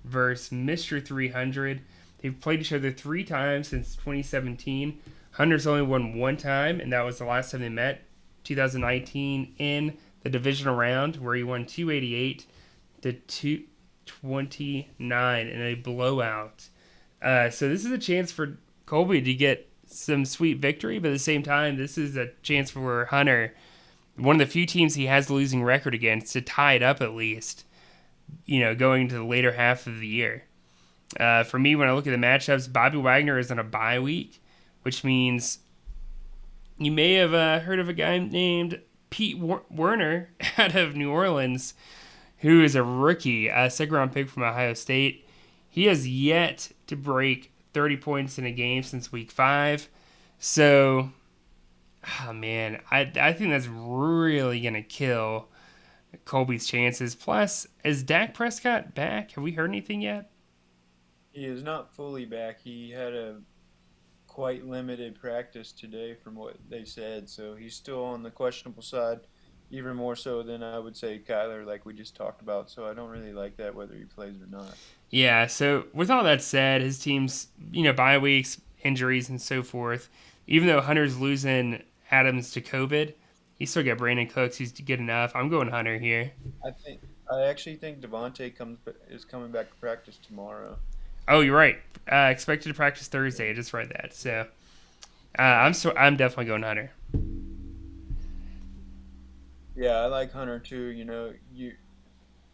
versus Mr. 300. They've played each other 3 times since 2017. Hunter's only won 1 time, and that was the last time they met, 2019, in the divisional round, where he won 288 to 229 in a blowout. So this is a chance for Colby to get some sweet victory, but at the same time, this is a chance for Hunter, one of the few teams he has the losing record against, to tie it up at least, going into the later half of the year. For me, when I look at the matchups, Bobby Wagner is on a bye week, which means you may have heard of a guy named Pete Werner out of New Orleans, who is a rookie, a second-round pick from Ohio State. He has yet to break 30 points in a game since week 5. So, man, I think that's really going to kill Colby's chances. Plus, is Dak Prescott back? Have we heard anything yet? He is not fully back. He had a quite limited practice today from what they said, so he's still on the questionable side, even more so than I would say Kyler, like we just talked about. So I don't really like that whether he plays or not. Yeah, so with all that said, his team's, bye weeks, injuries, and so forth, even though Hunter's losing Adams to COVID, he still got Brandon Cooks. He's good enough. I'm going Hunter here. I actually think Devontae is coming back to practice tomorrow. Oh, you're right. Expected to practice Thursday. I just read that. So I'm definitely going Hunter. Yeah, I like Hunter too. You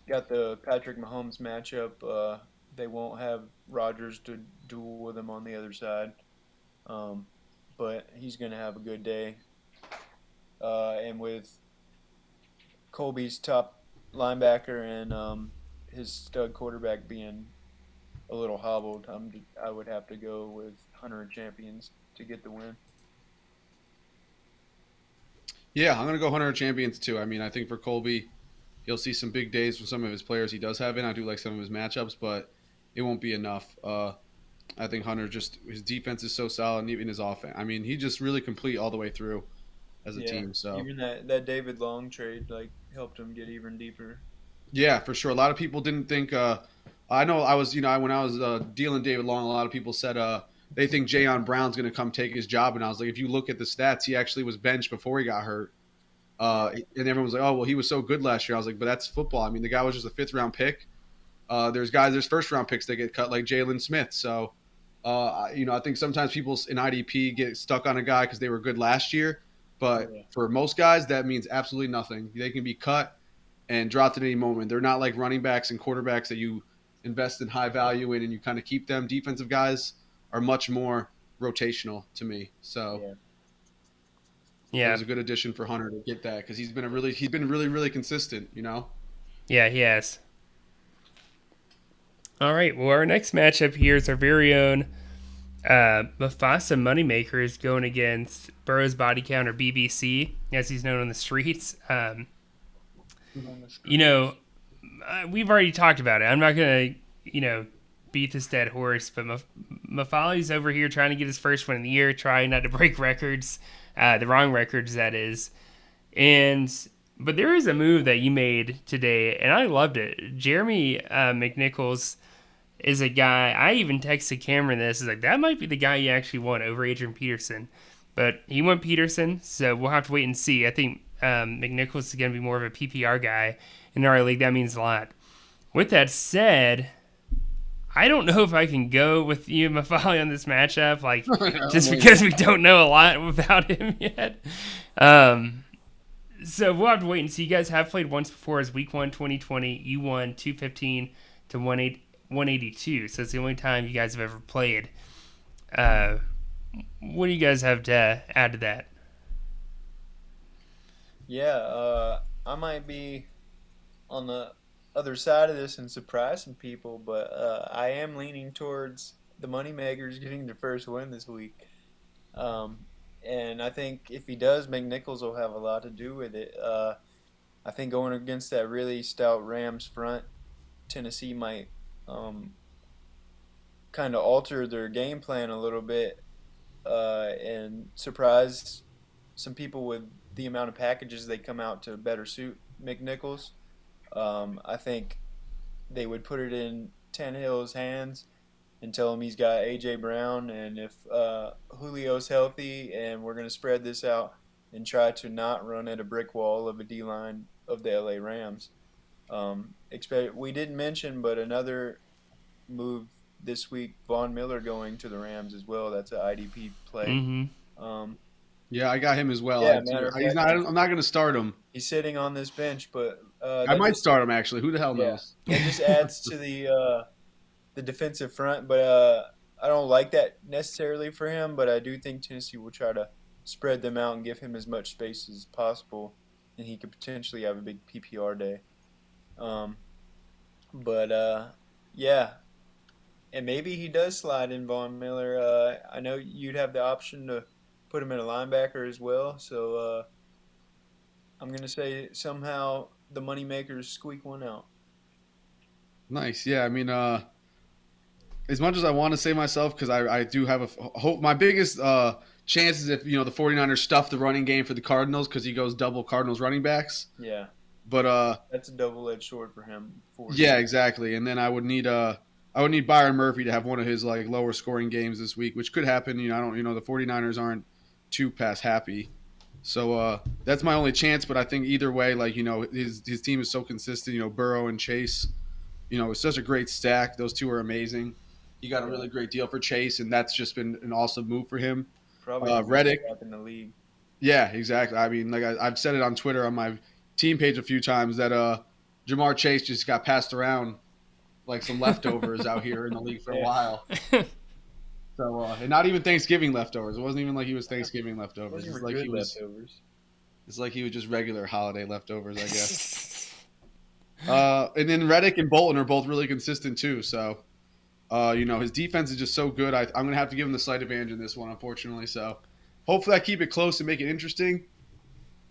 got the Patrick Mahomes matchup. They won't have Rodgers to duel with him on the other side, but he's going to have a good day. And with Colby's top linebacker and his stud quarterback being a little hobbled, I would have to go with Hunter and Champions to get the win. Yeah, I'm going to go Hunter Champions too. I mean, I think for Colby, he'll see some big days from some of his players he does have in. I do like some of his matchups, but it won't be enough. I think Hunter his defense is so solid, and even his offense. I mean, he just really complete all the way through as a team. So even that David Long trade helped him get even deeper. Yeah, for sure. A lot of people didn't think. I know I was, when I was dealing David Long, a lot of people said they think Jayon Brown's going to come take his job, and I was like, if you look at the stats, he actually was benched before he got hurt. And everyone was like, oh, well, he was so good last year. I was like, but that's football. I mean, the guy was just a 5th-round pick. There's 1st-round picks that get cut, like Jalen Smith. So, I think sometimes people in IDP get stuck on a guy because they were good last year. But for most guys, that means absolutely nothing. They can be cut and dropped at any moment. They're not like running backs and quarterbacks that you invest in high value in and you kind of keep them. Defensive guys are much more rotational to me. So it was a good addition for Hunter to get that because he's been really, really consistent, Yeah, he has. All right, well, our next matchup here is our very own Mufasa Moneymakers going against Burrow's Body Count, or BBC, as he's known on the streets. We've already talked about it. I'm not going to, beat this dead horse, but Mafali's over here trying to get his first win of the year, trying not to break records, the wrong records, that is. But there is a move that you made today, and I loved it. Jeremy McNichols is a guy, I even texted Cameron this, is like, that might be the guy you actually want over Adrian Peterson. But he went Peterson, so we'll have to wait and see. I think McNichols is going to be more of a PPR guy in our league. That means a lot. With that said, I don't know if I can go with you, Mafali, on this matchup, like just because we don't know a lot about him yet. So we'll have to wait and see. You guys have played once before as Week 1, 2020. You won 215 to 182. So it's the only time you guys have ever played. What do you guys have to add to that? Yeah, I might be on the other side of this and surprise some people, but I am leaning towards the Moneymakers getting their first win this week. And I think if he does, McNichols will have a lot to do with it. I think going against that really stout Rams front, Tennessee might kind of alter their game plan a little bit and surprise some people with the amount of packages they come out to better suit McNichols. I think they would put it in Tannehill's hands and tell him he's got A.J. Brown, and if Julio's healthy, and we're going to spread this out and try to not run at a brick wall of a D-line of the L.A. Rams. We didn't mention, but another move this week, Von Miller going to the Rams as well. That's an IDP play. Mm-hmm. Yeah, I got him as well. Yeah, matter of fact, I'm not going to start him. He's sitting on this bench, but I might start him actually. Who the hell knows? It just adds to the defensive front, but I don't like that necessarily for him. But I do think Tennessee will try to spread them out and give him as much space as possible, and he could potentially have a big PPR day. Yeah, and maybe he does slide in Von Miller. I know you'd have the option to put him in a linebacker as well, so I'm going to say somehow the Moneymakers squeak one out. Nice. Yeah, I mean, as much as I want to say myself, because I do have a hope. My biggest chance is if, the 49ers stuff the running game for the Cardinals because he goes double Cardinals running backs. Yeah. But that's a double-edged sword for him. Yeah, exactly. And then I would need Byron Murphy to have one of his like lower scoring games this week, which could happen. The 49ers aren't too pass happy. So that's my only chance, but I think either way, his team is so consistent. Burrow and Chase, it's such a great stack. Those two are amazing. He got a really great deal for Chase, and that's just been an awesome move for him. Probably Reddick in the league. Yeah, exactly. I mean, I've said it on Twitter on my team page a few times that Jamar Chase just got passed around like some leftovers out here in the league for a while. So, and not even Thanksgiving leftovers. It wasn't even like he was Thanksgiving leftovers. It's like It's like he was just regular holiday leftovers, I guess. And then Reddick and Bolton are both really consistent too. So, his defense is just so good. I'm going to have to give him the slight advantage in this one, unfortunately. So, hopefully I keep it close and make it interesting.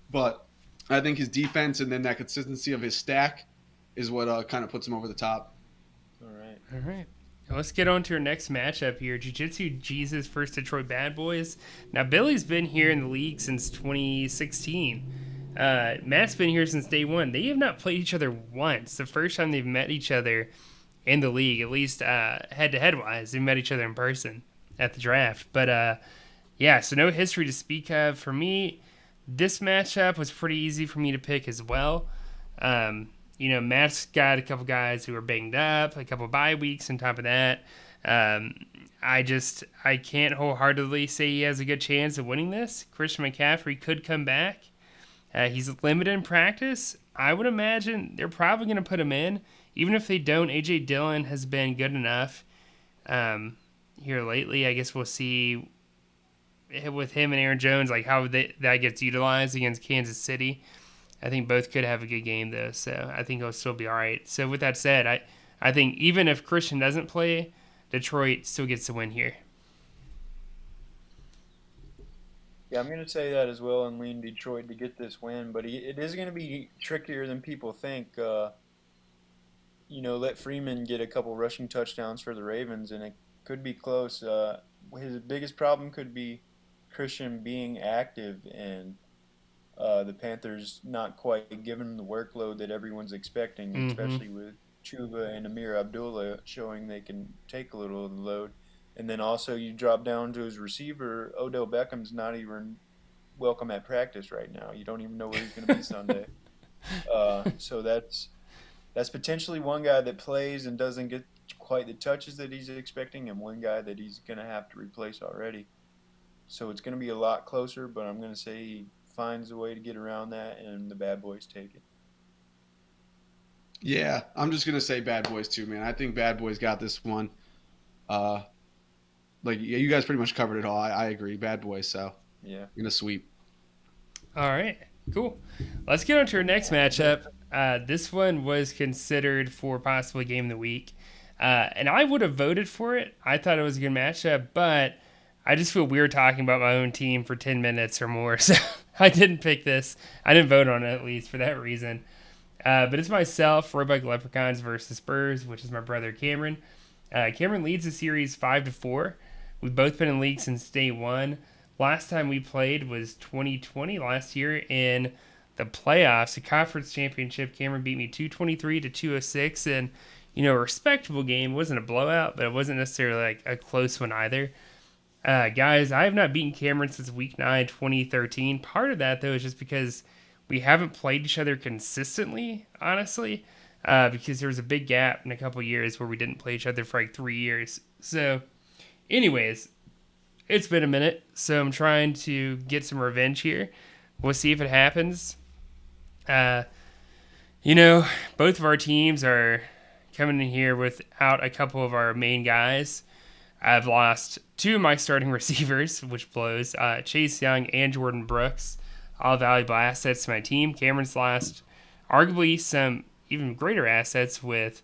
But I think his defense and then that consistency of his stack is what kind of puts him over the top. All right. Now let's get on to our next matchup here. Jiu-Jitsu Jesus versus Detroit Bad Boys. Now, Billy's been here in the league since 2016. Matt's been here since day one. They have not played each other once. The first time they've met each other in the league, at least head-to-head wise, they met each other in person at the draft. But, so no history to speak of. For me, this matchup was pretty easy for me to pick as well. Matt's got a couple guys who are banged up, a couple bye weeks on top of that. I can't wholeheartedly say he has a good chance of winning this. Christian McCaffrey could come back. He's limited in practice. I would imagine they're probably going to put him in. Even if they don't, A.J. Dillon has been good enough here lately. I guess we'll see with him and Aaron Jones, like how that gets utilized against Kansas City. I think both could have a good game, though, so I think it'll still be all right. So with that said, I think even if Christian doesn't play, Detroit still gets the win here. Yeah, I'm going to say that as well and lean Detroit to get this win, but it is going to be trickier than people think. Let Freeman get a couple rushing touchdowns for the Ravens, and it could be close. His biggest problem could be Christian being active and the Panthers not quite giving him the workload that everyone's expecting, especially with Chuba and Amir Abdullah showing they can take a little of the load. And then also you drop down to his receiver. Odell Beckham's not even welcome at practice right now. You don't even know where he's going to be Sunday. So that's that's potentially one guy that plays and doesn't get quite the touches that he's expecting, and one guy that he's going to have to replace already. So it's going to be a lot closer, but I'm going to say he finds a way to get around that, and the Bad Boys take it. Yeah, I'm just gonna say Bad Boys too, man. I think Bad Boys got this one. Yeah, you guys pretty much covered it all. I agree, Bad Boys. So Yeah. in a sweep. All right, cool. Let's get on to our next matchup. This one was considered for possibly game of the week, and I would have voted for it. I thought it was a good matchup, but I just feel weird talking about my own team for 10 minutes or more, so I didn't pick this. I didn't vote on it, at least, for that reason. But it's myself, Roebuck Leprechauns versus Spurs, which is my brother Cameron. Cameron leads the series 5-4. We've both been in league since day one. Last time we played was 2020, last year in the playoffs, the conference championship. Cameron beat me 223-206, and a respectable game. It wasn't a blowout, but it wasn't necessarily like a close one either. Guys, I have not beaten Cameron since week 9, 2013. Part of that, though, is just because we haven't played each other consistently, honestly, because there was a big gap in a couple years where we didn't play each other for like 3 years. So, anyways, it's been a minute, so I'm trying to get some revenge here. We'll see if it happens. Both of our teams are coming in here without a couple of our main guys. I've lost 2 of my starting receivers, which blows. Chase Young and Jordan Brooks, all valuable assets to my team. Cameron's lost arguably some even greater assets with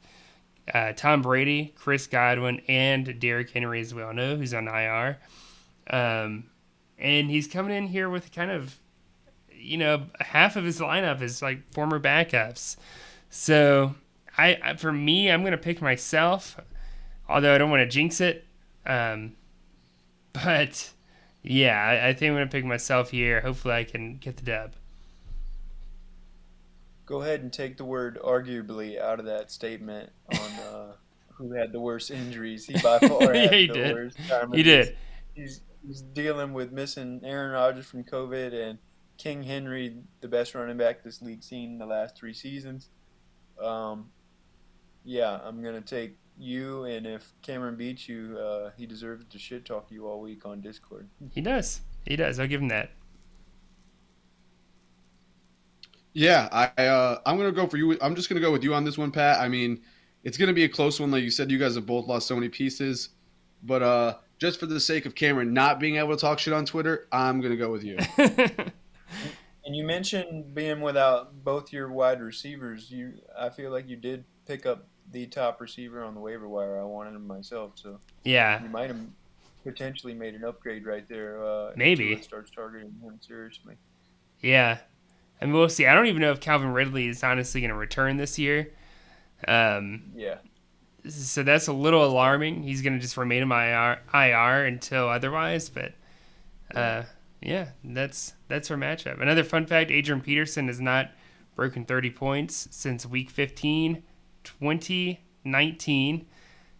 Tom Brady, Chris Godwin, and Derrick Henry, as we all know, who's on IR. And he's coming in here with kind of, half of his lineup is like former backups. So for me, I'm going to pick myself, although I don't want to jinx it. But yeah, I think I'm going to pick myself here. Hopefully I can get the dub. Go ahead and take the word arguably out of that statement on who had the worst injuries. He by far Yeah, had he the did. worst time. He did. He's dealing with missing Aaron Rodgers from COVID and King Henry, the best running back this league's seen in the last 3 seasons. Yeah, I'm going to take you, and if Cameron beats you, he deserves to shit talk you all week on Discord. He does. I'll give him that. Yeah, I'm gonna go for you. I'm just gonna go with you on this one, Pat. I mean, it's gonna be a close one, like you said. You guys have both lost so many pieces, but just for the sake of Cameron not being able to talk shit on Twitter, I'm gonna go with you. And you mentioned being without both your wide receivers. I feel like you did pick up the top receiver on the waiver wire. I wanted him myself, so Yeah. you might have potentially made an upgrade right there. Maybe. Until it starts targeting him seriously. Yeah. And we'll see. I don't even know if Calvin Ridley is honestly going to return this year. Yeah. So that's a little alarming. He's going to just remain in my IR until otherwise. But, yeah, that's our matchup. Another fun fact, Adrian Peterson has not broken 30 points since Week 15, 2019.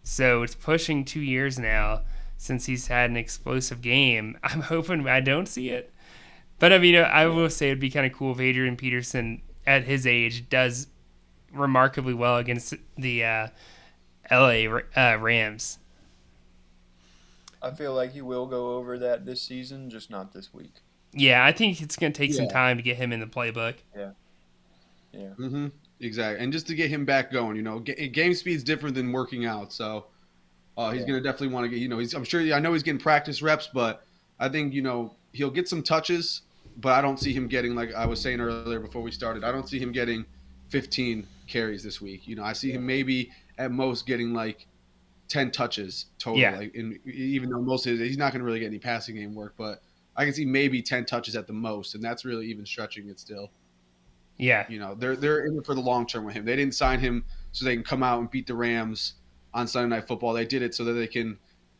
So it's pushing 2 years now since he's had an explosive game. I'm hoping I don't see it. But, I mean, I will say it'd be kind of cool if Adrian Peterson, at his age, does remarkably well against the LA Rams. I feel like he will go over that this season, just not this week. Yeah, I think it's going to take some time to get him in the playbook. Yeah. Mm-hmm. Exactly. And just to get him back going, game speed's different than working out. So he's going to definitely want to get, I know he's getting practice reps, but I think, he'll get some touches. But I don't see him getting, like I was saying earlier before we started, I don't see him getting 15 carries this week. I see him maybe at most getting like 10 touches total. Yeah. Even though he's not going to really get any passing game work, but I can see maybe 10 touches at the most, and that's really even stretching it still. Yeah. They're in it for the long term with him. They didn't sign him so they can come out and beat the Rams on Sunday Night Football. They did it so that they can,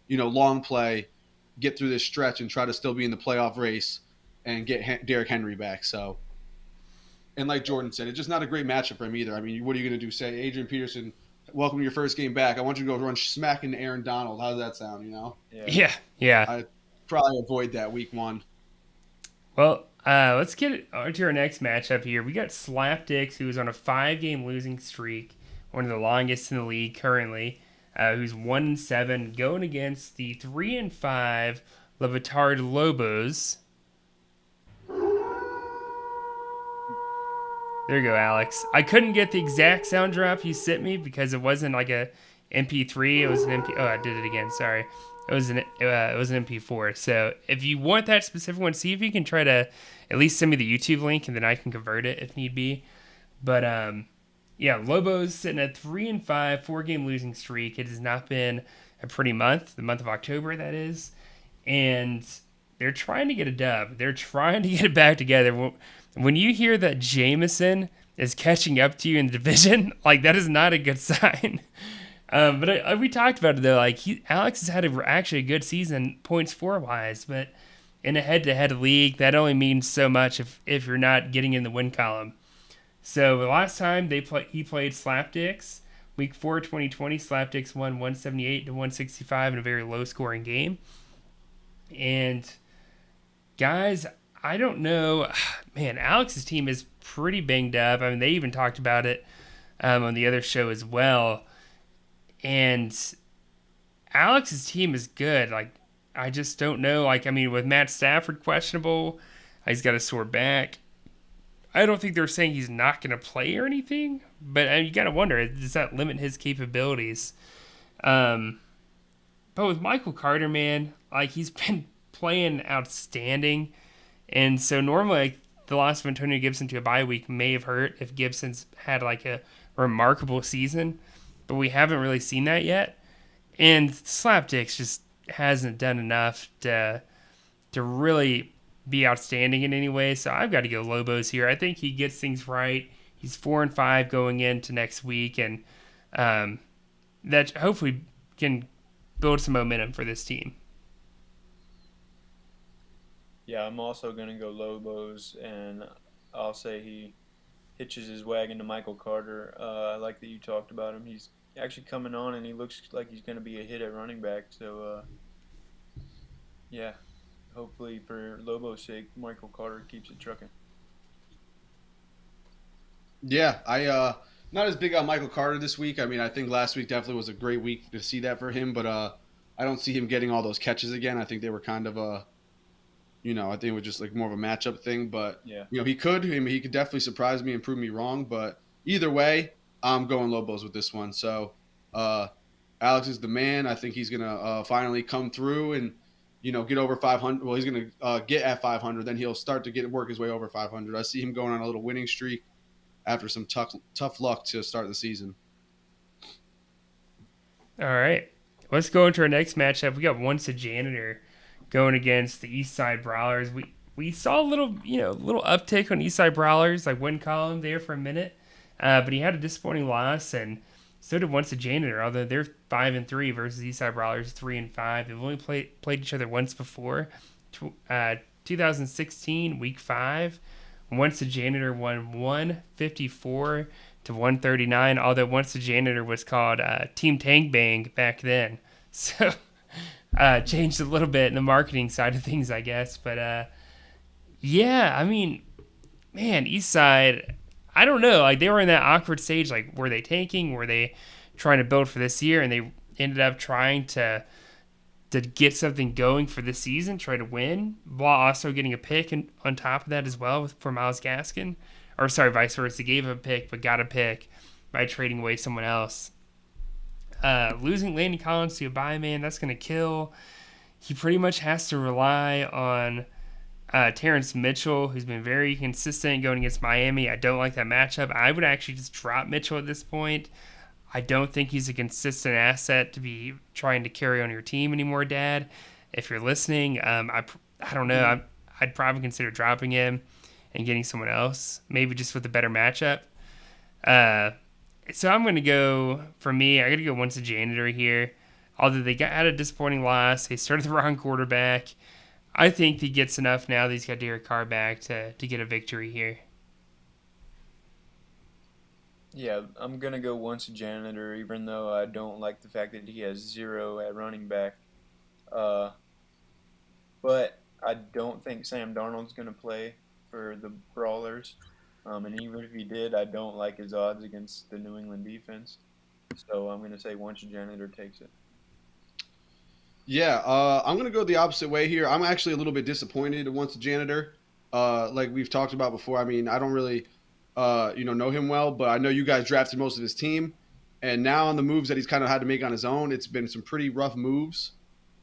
long play, get through this stretch and try to still be in the playoff race and get Derrick Henry back. So, and like Jordan said, it's just not a great matchup for him either. I mean, what are you going to do? Say, Adrian Peterson, welcome to your first game back. I want you to go run smack into Aaron Donald. How does that sound, Yeah. I'd probably avoid that week 1. Well, Let's get on to our next matchup here. We got Slapdicks, who is on a 5-game losing streak, one of the longest in the league currently, who's 1-7, going against the 3-5 Levitard Lobos. There you go, Alex. I couldn't get the exact sound drop you sent me because it wasn't like a MP3. It was an MP. Oh, I did it again. Sorry. It was an MP4. So if you want that specific one, see if you can try to at least send me the YouTube link, and then I can convert it if need be. But yeah, Lobos sitting at 3-5, 4-game losing streak. It has not been a pretty month. The month of October, that is, and they're trying to get a dub. They're trying to get it back together. When you hear that Jameson is catching up to you in the division, like, that is not a good sign. But we talked about it though. Like, Alex has had actually a good season points for wise, but in a head-to-head league, that only means so much if you're not getting in the win column. So the last time he played Slapdicks, Week 4, 2020, Slapdicks won 178 to 165 in a very low-scoring game. And guys, I don't know. Man, Alex's team is pretty banged up. I mean, they even talked about it on the other show as well. And Alex's team is good. Like, I just don't know. Like, I mean, with Matt Stafford questionable, he's got a sore back. I don't think they're saying he's not going to play or anything, but you got to wonder, does that limit his capabilities? But with Michael Carter, man, like, he's been playing outstanding. And so normally, like, the loss of Antonio Gibson to a bye week may have hurt if Gibson's had like a remarkable season, but we haven't really seen that yet. And Slapdicks just hasn't done enough to really be outstanding in any way. So I've got to go Lobos here. I think he gets things right. He's 4-5 going into next week, and that hopefully can build some momentum for this team. Yeah, I'm also going to go Lobos, and I'll say he hitches his wagon to Michael Carter. I like that you talked about him. He's actually coming on, and he looks like he's going to be a hit at running back. So, yeah, hopefully for Lobos' sake, Michael Carter keeps it trucking. Yeah, I not as big on Michael Carter this week. I mean, I think last week definitely was a great week to see that for him, but I don't see him getting all those catches again. I think they were kind of I think it was just like more of a matchup thing. But Yeah. he could. I mean, he could definitely surprise me and prove me wrong. But either way, I'm going Lobos with this one. So Alex is the man. I think he's gonna finally come through and get over 500. Well, he's gonna get at 500. Then he'll start to work his way over 500. I see him going on a little winning streak after some tough luck to start the season. All right, let's go into our next matchup. We got Once a Janitor going against the Eastside Brawlers. We saw a little uptick on Eastside Brawlers, like win column there for a minute, but he had a disappointing loss, and so did Once a Janitor. Although they're 5-3 versus Eastside Brawlers 3-5. They've only played each other once before, 2016 Week 5. Once a Janitor won 154 to 139. Although Once a Janitor was called Team Tang Bang back then, so. Changed a little bit in the marketing side of things, I guess. But, yeah, I mean, man, Eastside, I don't know. Like, they were in that awkward stage. Like, were they tanking? Were they trying to build for this year? And they ended up trying to get something going for this season, try to win, while also getting a pick on top of that as well for Myles Gaskin. Or, sorry, vice versa. They gave him a pick, but got a pick by trading away someone else. Losing Landon Collins to a bye, man, that's going to kill. He pretty much has to rely on Terrence Mitchell, who's been very consistent going against Miami. I don't like that matchup. I would actually just drop Mitchell at this point. I don't think he's a consistent asset to be trying to carry on your team anymore, Dad. If you're listening, I don't know. I'd probably consider dropping him and getting someone else, maybe just with a better matchup. So I'm going to go, for me, I got to go Once a Janitor here. Although they had a disappointing loss, they started the wrong quarterback. I think he gets enough now that he's got Derek Carr back to get a victory here. Yeah, I'm going to go Once a Janitor, even though I don't like the fact that he has 0 at running back. But I don't think Sam Darnold's going to play. for the Brawlers. And even if he did, I don't like his odds against the New England defense. So I'm going to say once Janitor takes it. Yeah, I'm gonna go the opposite way here. I'm actually a little bit disappointed once the Janitor. Like we've talked about before. I mean, I don't really, know him well, but I know you guys drafted most of his team, and now on the moves that he's kind of had to make on his own, it's been some pretty rough moves.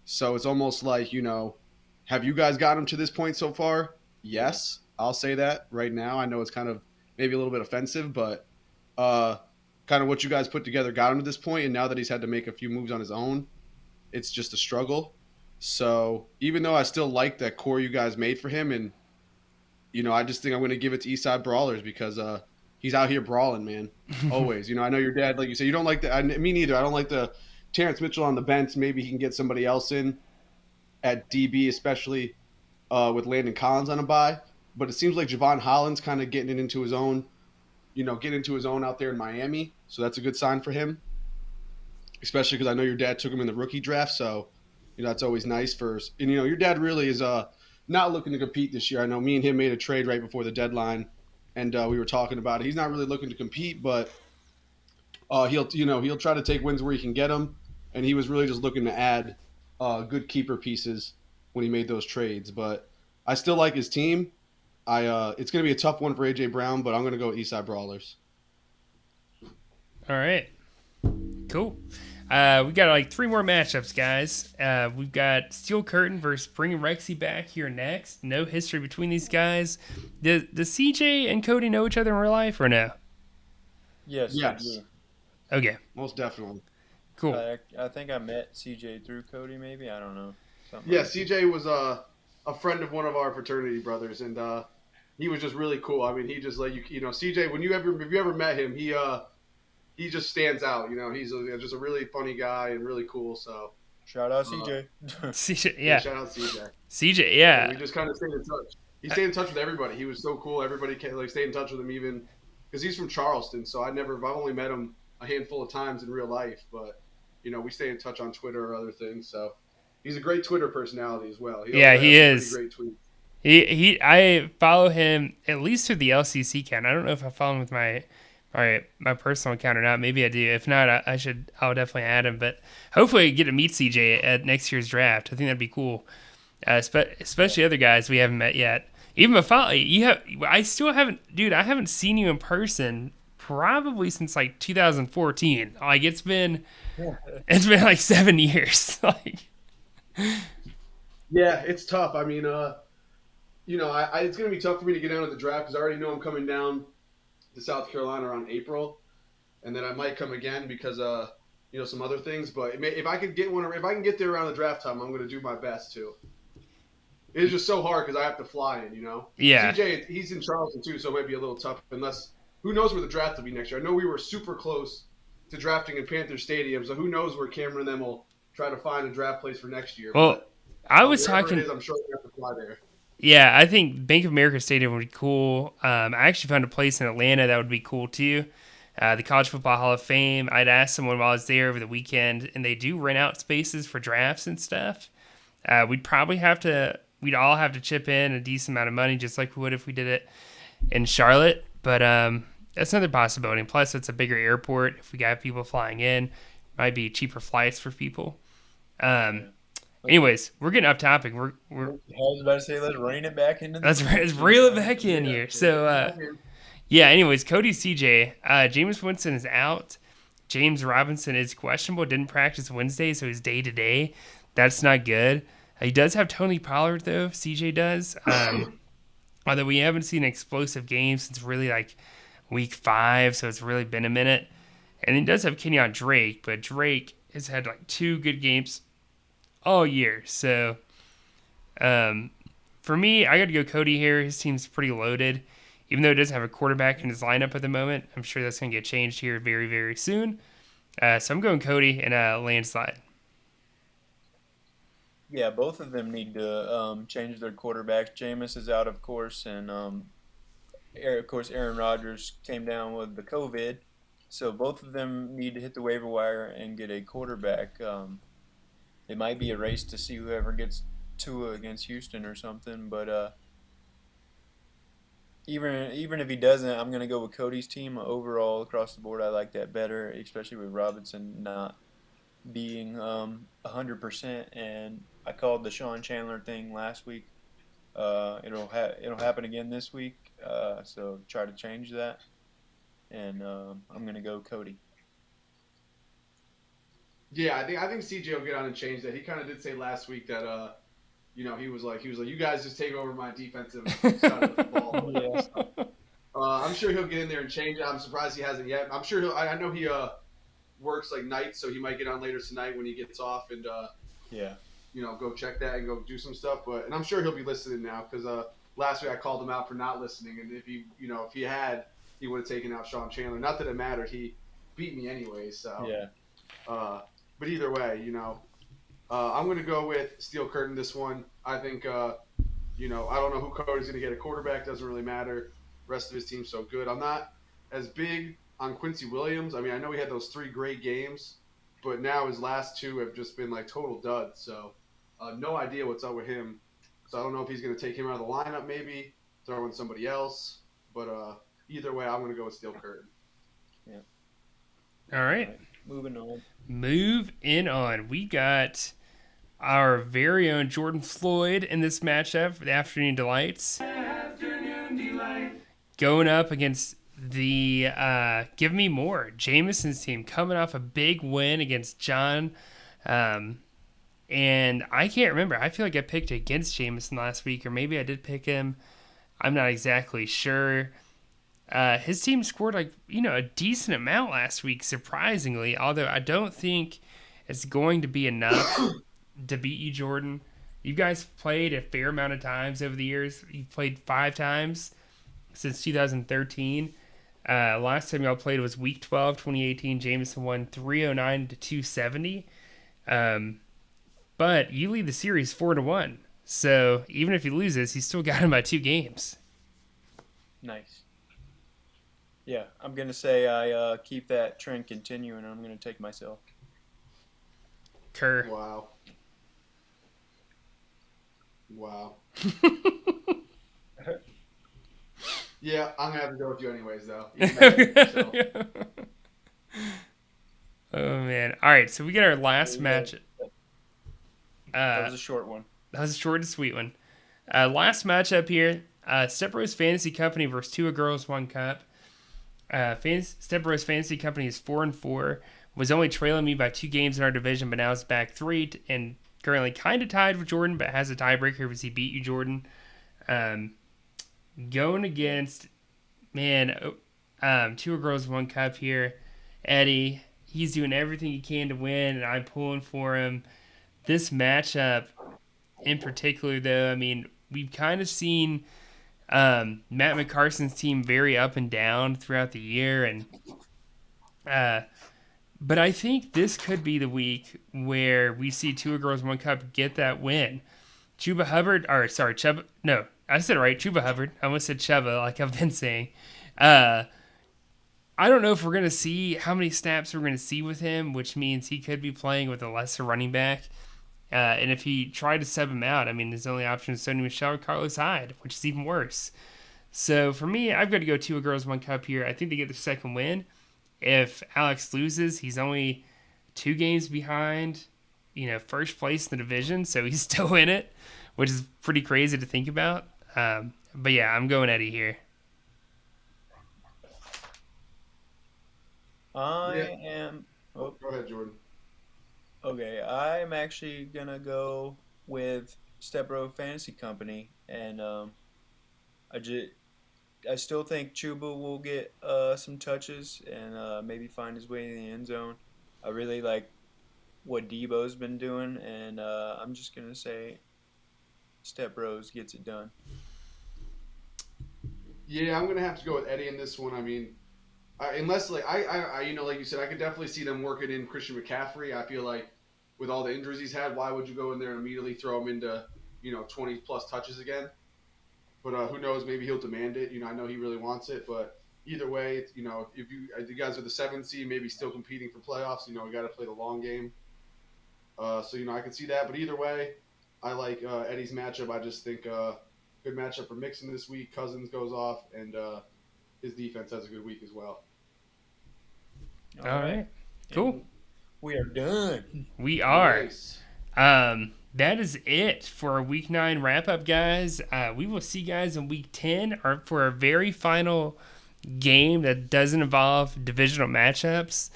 So it's almost like, have you guys gotten him to this point so far? Yes, I'll say that right now. I know it's kind of maybe a little bit offensive, but kind of what you guys put together got him to this point, and now that he's had to make a few moves on his own, it's just a struggle. So even though I still like that core you guys made for him, and I just think I'm going to give it to Eastside Brawlers because he's out here brawling, man. Always. I know your dad, like you said, you don't like the. Me neither. I don't like the Terrence Mitchell on the bench. Maybe he can get somebody else in at DB, especially with Landon Collins on a bye. But it seems like Javon Holland's kind of getting into his own. Getting into his own out there in Miami. So that's a good sign for him, especially because I know your dad took him in the rookie draft. So, that's always nice for. And your dad really is not looking to compete this year. I know me and him made a trade right before the deadline, and we were talking about it. He's not really looking to compete, but he'll try to take wins where he can get them. And he was really just looking to add good keeper pieces when he made those trades. But I still like his team. It's going to be a tough one for AJ Brown, but I'm going to go Eastside Brawlers. All right. Cool. We got like 3 more matchups, guys. We've got Steel Curtain versus bringing Rexy back here next. No history between these guys. Does CJ and Cody know each other in real life or no? Yes. Okay. Most definitely. Cool. I think I met CJ through Cody, maybe. I don't know. Yeah, CJ was a friend of one of our fraternity brothers, and he was just really cool. I mean, he just CJ. If you ever met him, he just stands out. He's just a really funny guy and really cool. So shout out CJ. CJ, yeah. Shout out CJ. CJ, yeah. And we just kind of stayed in touch. He stayed in touch with everybody. He was so cool. Everybody stayed in touch with him, even because he's from Charleston. So I've only met him a handful of times in real life, but we stay in touch on Twitter or other things. So he's a great Twitter personality as well. He is. Great tweets. I follow him at least through the LCC account. I don't know if I follow him with my personal account or not. Maybe I do. If not, I'll definitely add him. But hopefully I get to meet CJ at next year's draft. I think that'd be cool. Especially other guys we haven't met yet. Even if I haven't seen you in person probably since like 2014. Like it's been like 7 years. Like, yeah, it's tough. I mean, it's gonna be tough for me to get down to the draft because I already know I'm coming down to South Carolina around April, and then I might come again because some other things. But if I could get one, or if I can get there around the draft time, I'm going to do my best too. It's just so hard because I have to fly in, Yeah. CJ, he's in Charleston too, so it might be a little tough. Unless, who knows where the draft will be next year? I know we were super close to drafting in Panther Stadium, so who knows where Cameron and them will try to find a draft place for next year. Well, but, I was talking. I'm sure we have to fly there. Yeah, I think Bank of America Stadium would be cool. I actually found a place in Atlanta that would be cool too. The College Football Hall of Fame. I'd asked someone while I was there over the weekend, and they do rent out spaces for drafts and stuff. We'd all have to chip in a decent amount of money, just like we would if we did it in Charlotte. But that's another possibility. And plus, it's a bigger airport. If we got people flying in, might be cheaper flights for people. Anyways, we're getting off topic. I was about to say, let's rein it back into. Let's reel it back in here. So, yeah. Anyways, Cody CJ, James Winston is out. James Robinson is questionable. Didn't practice Wednesday, so he's day to day. That's not good. He does have Tony Pollard though. CJ does. Although we haven't seen an explosive game since really like week 5, so it's really been a minute. And he does have Kenyon Drake, but Drake has had like 2 good games all year. So for me, I got to go Cody here. His team's pretty loaded. Even though it doesn't have a quarterback in his lineup at the moment, I'm sure that's going to get changed here very, very soon. So I'm going Cody in a landslide. Yeah, both of them need to change their quarterbacks. Jameis is out, of course, and of course Aaron Rodgers came down with the COVID. So both of them need to hit the waiver wire and get a quarterback. It might be a race to see whoever gets Tua against Houston or something, but even if he doesn't, I'm gonna go with Cody's team overall across the board. I like that better, especially with Robinson not being 100%. And I called the Sean Chandler thing last week. It'll happen again this week. So try to change that. And I'm gonna go Cody. Yeah, I think CJ will get on and change that. He kind of did say last week that he was like you guys just take over my defensive side of the ball. Yeah. I'm sure he'll get in there and change it. I'm surprised he hasn't yet. I'm sure I know he works like nights, so he might get on later tonight when he gets off and Yeah. go check that and go do some stuff. And I'm sure he'll be listening now because last week I called him out for not listening, and if he had, he would have taken out Sean Chandler. Not that it mattered. He beat me anyway. So Yeah. but either way, I'm going to go with Steel Curtain this one. I think I don't know who Cody's going to get a quarterback. Doesn't really matter. Rest of his team's so good. I'm not as big on Quincy Williams. I mean, I know he had those 3 great games, but now his last 2 have just been like total duds. So no idea what's up with him. So I don't know if he's going to take him out of the lineup, maybe throw in somebody else. But either way, I'm going to go with Steel Curtain. Yeah. All right. Moving on. Moving on. We got our very own Jordan Floyd in this matchup for the Afternoon Delights. Going up against the Give Me More, Jameson's team, coming off a big win against John. And I can't remember. I feel like I picked against Jameson last week, or maybe I did pick him. I'm not exactly sure. His team scored a decent amount last week, surprisingly, although I don't think it's going to be enough to beat you, Jordan. You guys played a fair amount of times over the years. You played 5 times since 2013. Last time y'all played was week 12, 2018. Jameson won 309 to 270. But you lead the series 4-1. So even if he loses, he still got him by 2 games. Nice. Yeah, I'm gonna say I keep that trend continuing, and I'm gonna take myself. Kerr. Wow. Yeah, I'm gonna have to go with you anyways, though. Oh man! All right, so we get our last match. That was a short one. That was a short and sweet one. Last matchup here: Step Bros Fantasy Company versus 2 Girls 1 Cup. Step Bros Fantasy Company is 4-4. Was only trailing me by 2 games in our division, but now it's back 3 and currently kind of tied with Jordan, but has a tiebreaker because he beat you, Jordan. Going against 2 Girls 1 Cup here. Eddie, he's doing everything he can to win, and I'm pulling for him. This matchup in particular, though, I mean, we've kind of seen Matt McCarson's team very up and down throughout the year, and but I think this could be the week where we see 2 Girls 1 Cup get that win. Chuba Hubbard, I said it right, Chuba Hubbard. I almost said Chuba, like I've been saying. I don't know if we're going to see how many snaps we're going to see with him, which means he could be playing with a lesser running back. And if he tried to sub him out, I mean, his only option is Sony Michel or Carlos Hyde, which is even worse. So for me, I've got to go 2 Girls 1 Cup here. I think they get their second win. If Alex loses, he's only 2 games behind, first place in the division, so he's still in it, which is pretty crazy to think about. But yeah, I'm going Eddie here. I am. Oh, go ahead, Jordan. Okay, I'm actually gonna go with Stepbro Fantasy Company, and I still think Chuba will get some touches and maybe find his way in the end zone. I really like what Debo's been doing, and I'm just gonna say Stepbros gets it done. Yeah, I'm gonna have to go with Eddie in this one. I mean, unless like like you said, I could definitely see them working in Christian McCaffrey. I feel like with all the injuries he's had, why would you go in there and immediately throw him into 20 plus touches again? But who knows? Maybe he'll demand it. I know he really wants it. But either way, if you guys are the 7th seed, maybe still competing for playoffs. We got to play the long game. So I can see that. But either way, I like Eddie's matchup. I just think good matchup for Mixon this week. Cousins goes off, and his defense has a good week as well. All right. Cool. And we are done. We are. Nice. That is it for our week 9 wrap up, guys. We will see you guys in week 10 or for our very final game that doesn't involve divisional matchups.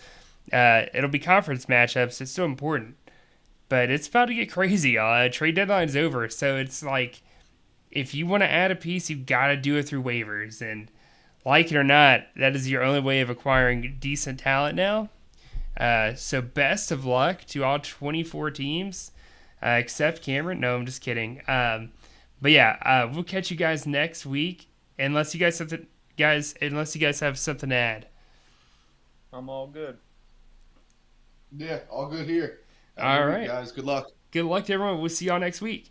It'll be conference matchups. It's still important, but it's about to get crazy. Trade deadline's over, so it's like if you want to add a piece, you've got to do it through waivers, and like it or not, that is your only way of acquiring decent talent now. So best of luck to all 24 teams, except Cameron. No, I'm just kidding. But yeah, we'll catch you guys next week, unless you guys have something to add. I'm all good. Yeah, all good here. All right, guys. Good luck. Good luck to everyone. We'll see y'all next week.